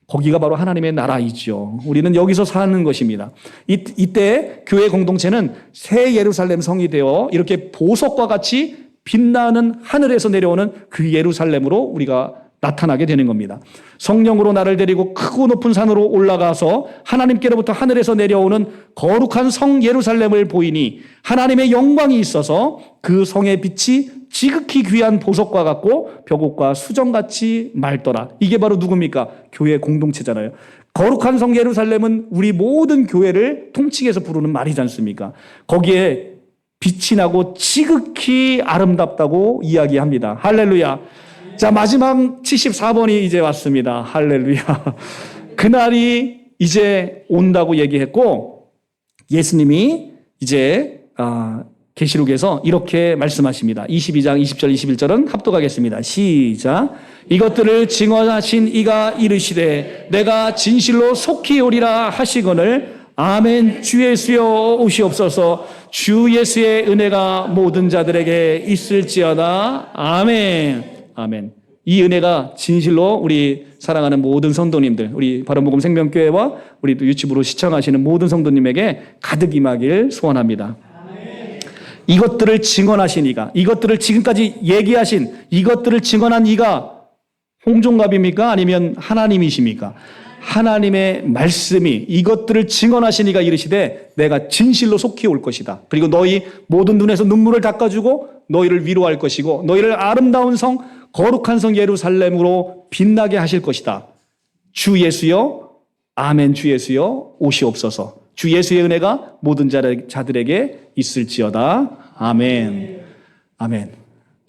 거기가 바로 하나님의 나라이죠. 우리는 여기서 사는 것입니다. 이때 교회 공동체는 새 예루살렘 성이 되어 이렇게 보석과 같이 빛나는 하늘에서 내려오는 그 예루살렘으로 우리가 나타나게 되는 겁니다. 성령으로 나를 데리고 크고 높은 산으로 올라가서 하나님께로부터 하늘에서 내려오는 거룩한 성 예루살렘을 보이니 하나님의 영광이 있어서 그 성의 빛이 지극히 귀한 보석과 같고 벽옥과 수정같이 맑더라. 이게 바로 누굽니까? 교회 공동체잖아요. 거룩한 성 예루살렘은 우리 모든 교회를 통칭해서 부르는 말이지 않습니까? 거기에 빛이 나고 지극히 아름답다고 이야기합니다. 할렐루야. 자, 마지막 74번이 이제 왔습니다. 할렐루야. 그날이 이제 온다고 얘기했고, 예수님이 이제 계시록에서 이렇게 말씀하십니다. 22장 20절 21절은 합독하겠습니다. 시작. 이것들을 증언하신 이가 이르시되 내가 진실로 속히 오리라 하시거늘 아멘. 주 예수여 오시옵소서. 주 예수의 은혜가 모든 자들에게 있을지어다. 아멘. 아멘. 이 은혜가 진실로 우리 사랑하는 모든 성도님들, 우리 바른복음 생명교회와 우리 또 유튜브로 시청하시는 모든 성도님에게 가득 임하길 소원합니다. 이것들을 증언하신 이가, 이것들을 지금까지 얘기하신 이것들을 증언한 이가 홍종갑입니까? 아니면 하나님이십니까? 하나님의 말씀이 이것들을 증언하신 이가 이르시되 내가 진실로 속히 올 것이다. 그리고 너희 모든 눈에서 눈물을 닦아주고 너희를 위로할 것이고 너희를 아름다운 성, 거룩한 성 예루살렘으로 빛나게 하실 것이다. 주 예수여, 아멘. 주 예수여 오시옵소서. 주 예수의 은혜가 모든 자들에게 있을지어다. 아멘. 아멘.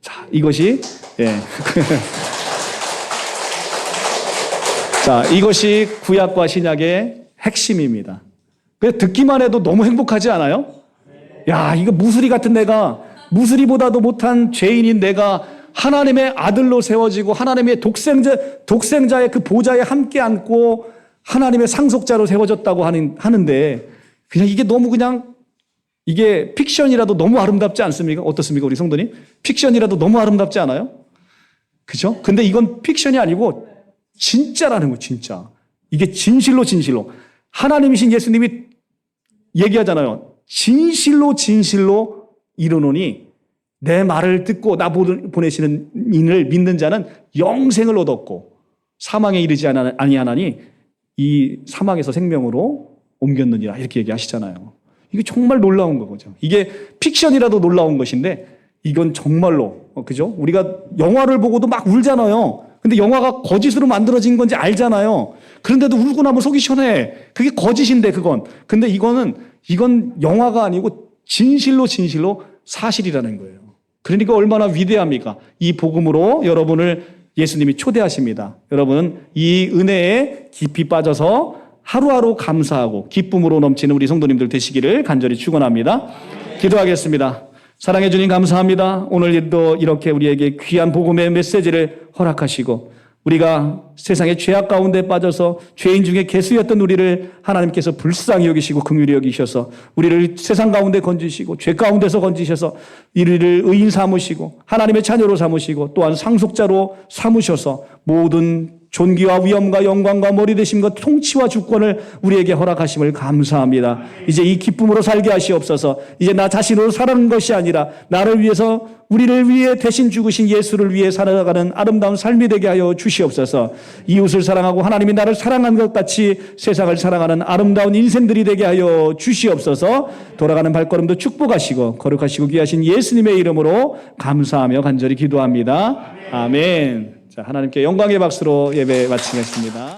자, 이것이 예. 자, 이것이 구약과 신약의 핵심입니다. 그래서 듣기만 해도 너무 행복하지 않아요? 야, 이거 무수리 같은 내가, 무수리보다도 못한 죄인인 내가 하나님의 아들로 세워지고 하나님의 독생자의 그 보좌에 함께 앉고 하나님의 상속자로 세워졌다고 하는데 그냥 이게 너무 그냥 이게 픽션이라도 너무 아름답지 않습니까? 어떻습니까, 우리 성도님? 픽션이라도 너무 아름답지 않아요? 그죠? 근데 이건 픽션이 아니고 진짜라는 거예요, 진짜. 이게 진실로 하나님이신 예수님이 얘기하잖아요. 진실로 이르노니 내 말을 듣고 나 보내시는 이를 믿는 자는 영생을 얻었고 사망에 이르지 아니하나니 이 사망에서 생명으로 옮겼느니라 이렇게 얘기하시잖아요. 이게 정말 놀라운 거죠. 이게 픽션이라도 놀라운 것인데 이건 정말로 그죠? 우리가 영화를 보고도 막 울잖아요. 근데 영화가 거짓으로 만들어진 건지 알잖아요. 그런데도 울고 나면 속이 시원해. 그게 거짓인데 그건. 근데 이건 영화가 아니고 진실로 사실이라는 거예요. 그러니까 얼마나 위대합니까? 이 복음으로 여러분을 예수님이 초대하십니다. 여러분은 이 은혜에 깊이 빠져서 하루하루 감사하고 기쁨으로 넘치는 우리 성도님들 되시기를 간절히 축원합니다. 기도하겠습니다. 사랑해 주님 감사합니다. 오늘도 이렇게 우리에게 귀한 복음의 메시지를 허락하시고 우리가 세상의 죄악 가운데 빠져서 죄인 중에 개수였던 우리를 하나님께서 불쌍히 여기시고 긍휼히 여기셔서 우리를 세상 가운데 건지시고 죄 가운데서 건지셔서 우리를 의인 삼으시고 하나님의 자녀로 삼으시고 또한 상속자로 삼으셔서 모든 존귀와 위엄과 영광과 머리되심과 통치와 주권을 우리에게 허락하심을 감사합니다. 이제 이 기쁨으로 살게 하시옵소서. 이제 나 자신으로 살아가는 것이 아니라 나를 위해서 우리를 위해 대신 죽으신 예수를 위해 살아가는 아름다운 삶이 되게 하여 주시옵소서. 이웃을 사랑하고 하나님이 나를 사랑한 것 같이 세상을 사랑하는 아름다운 인생들이 되게 하여 주시옵소서. 돌아가는 발걸음도 축복하시고 거룩하시고 귀하신 예수님의 이름으로 감사하며 간절히 기도합니다. 아멘. 자, 하나님께 영광의 박수로 예배 마치겠습니다.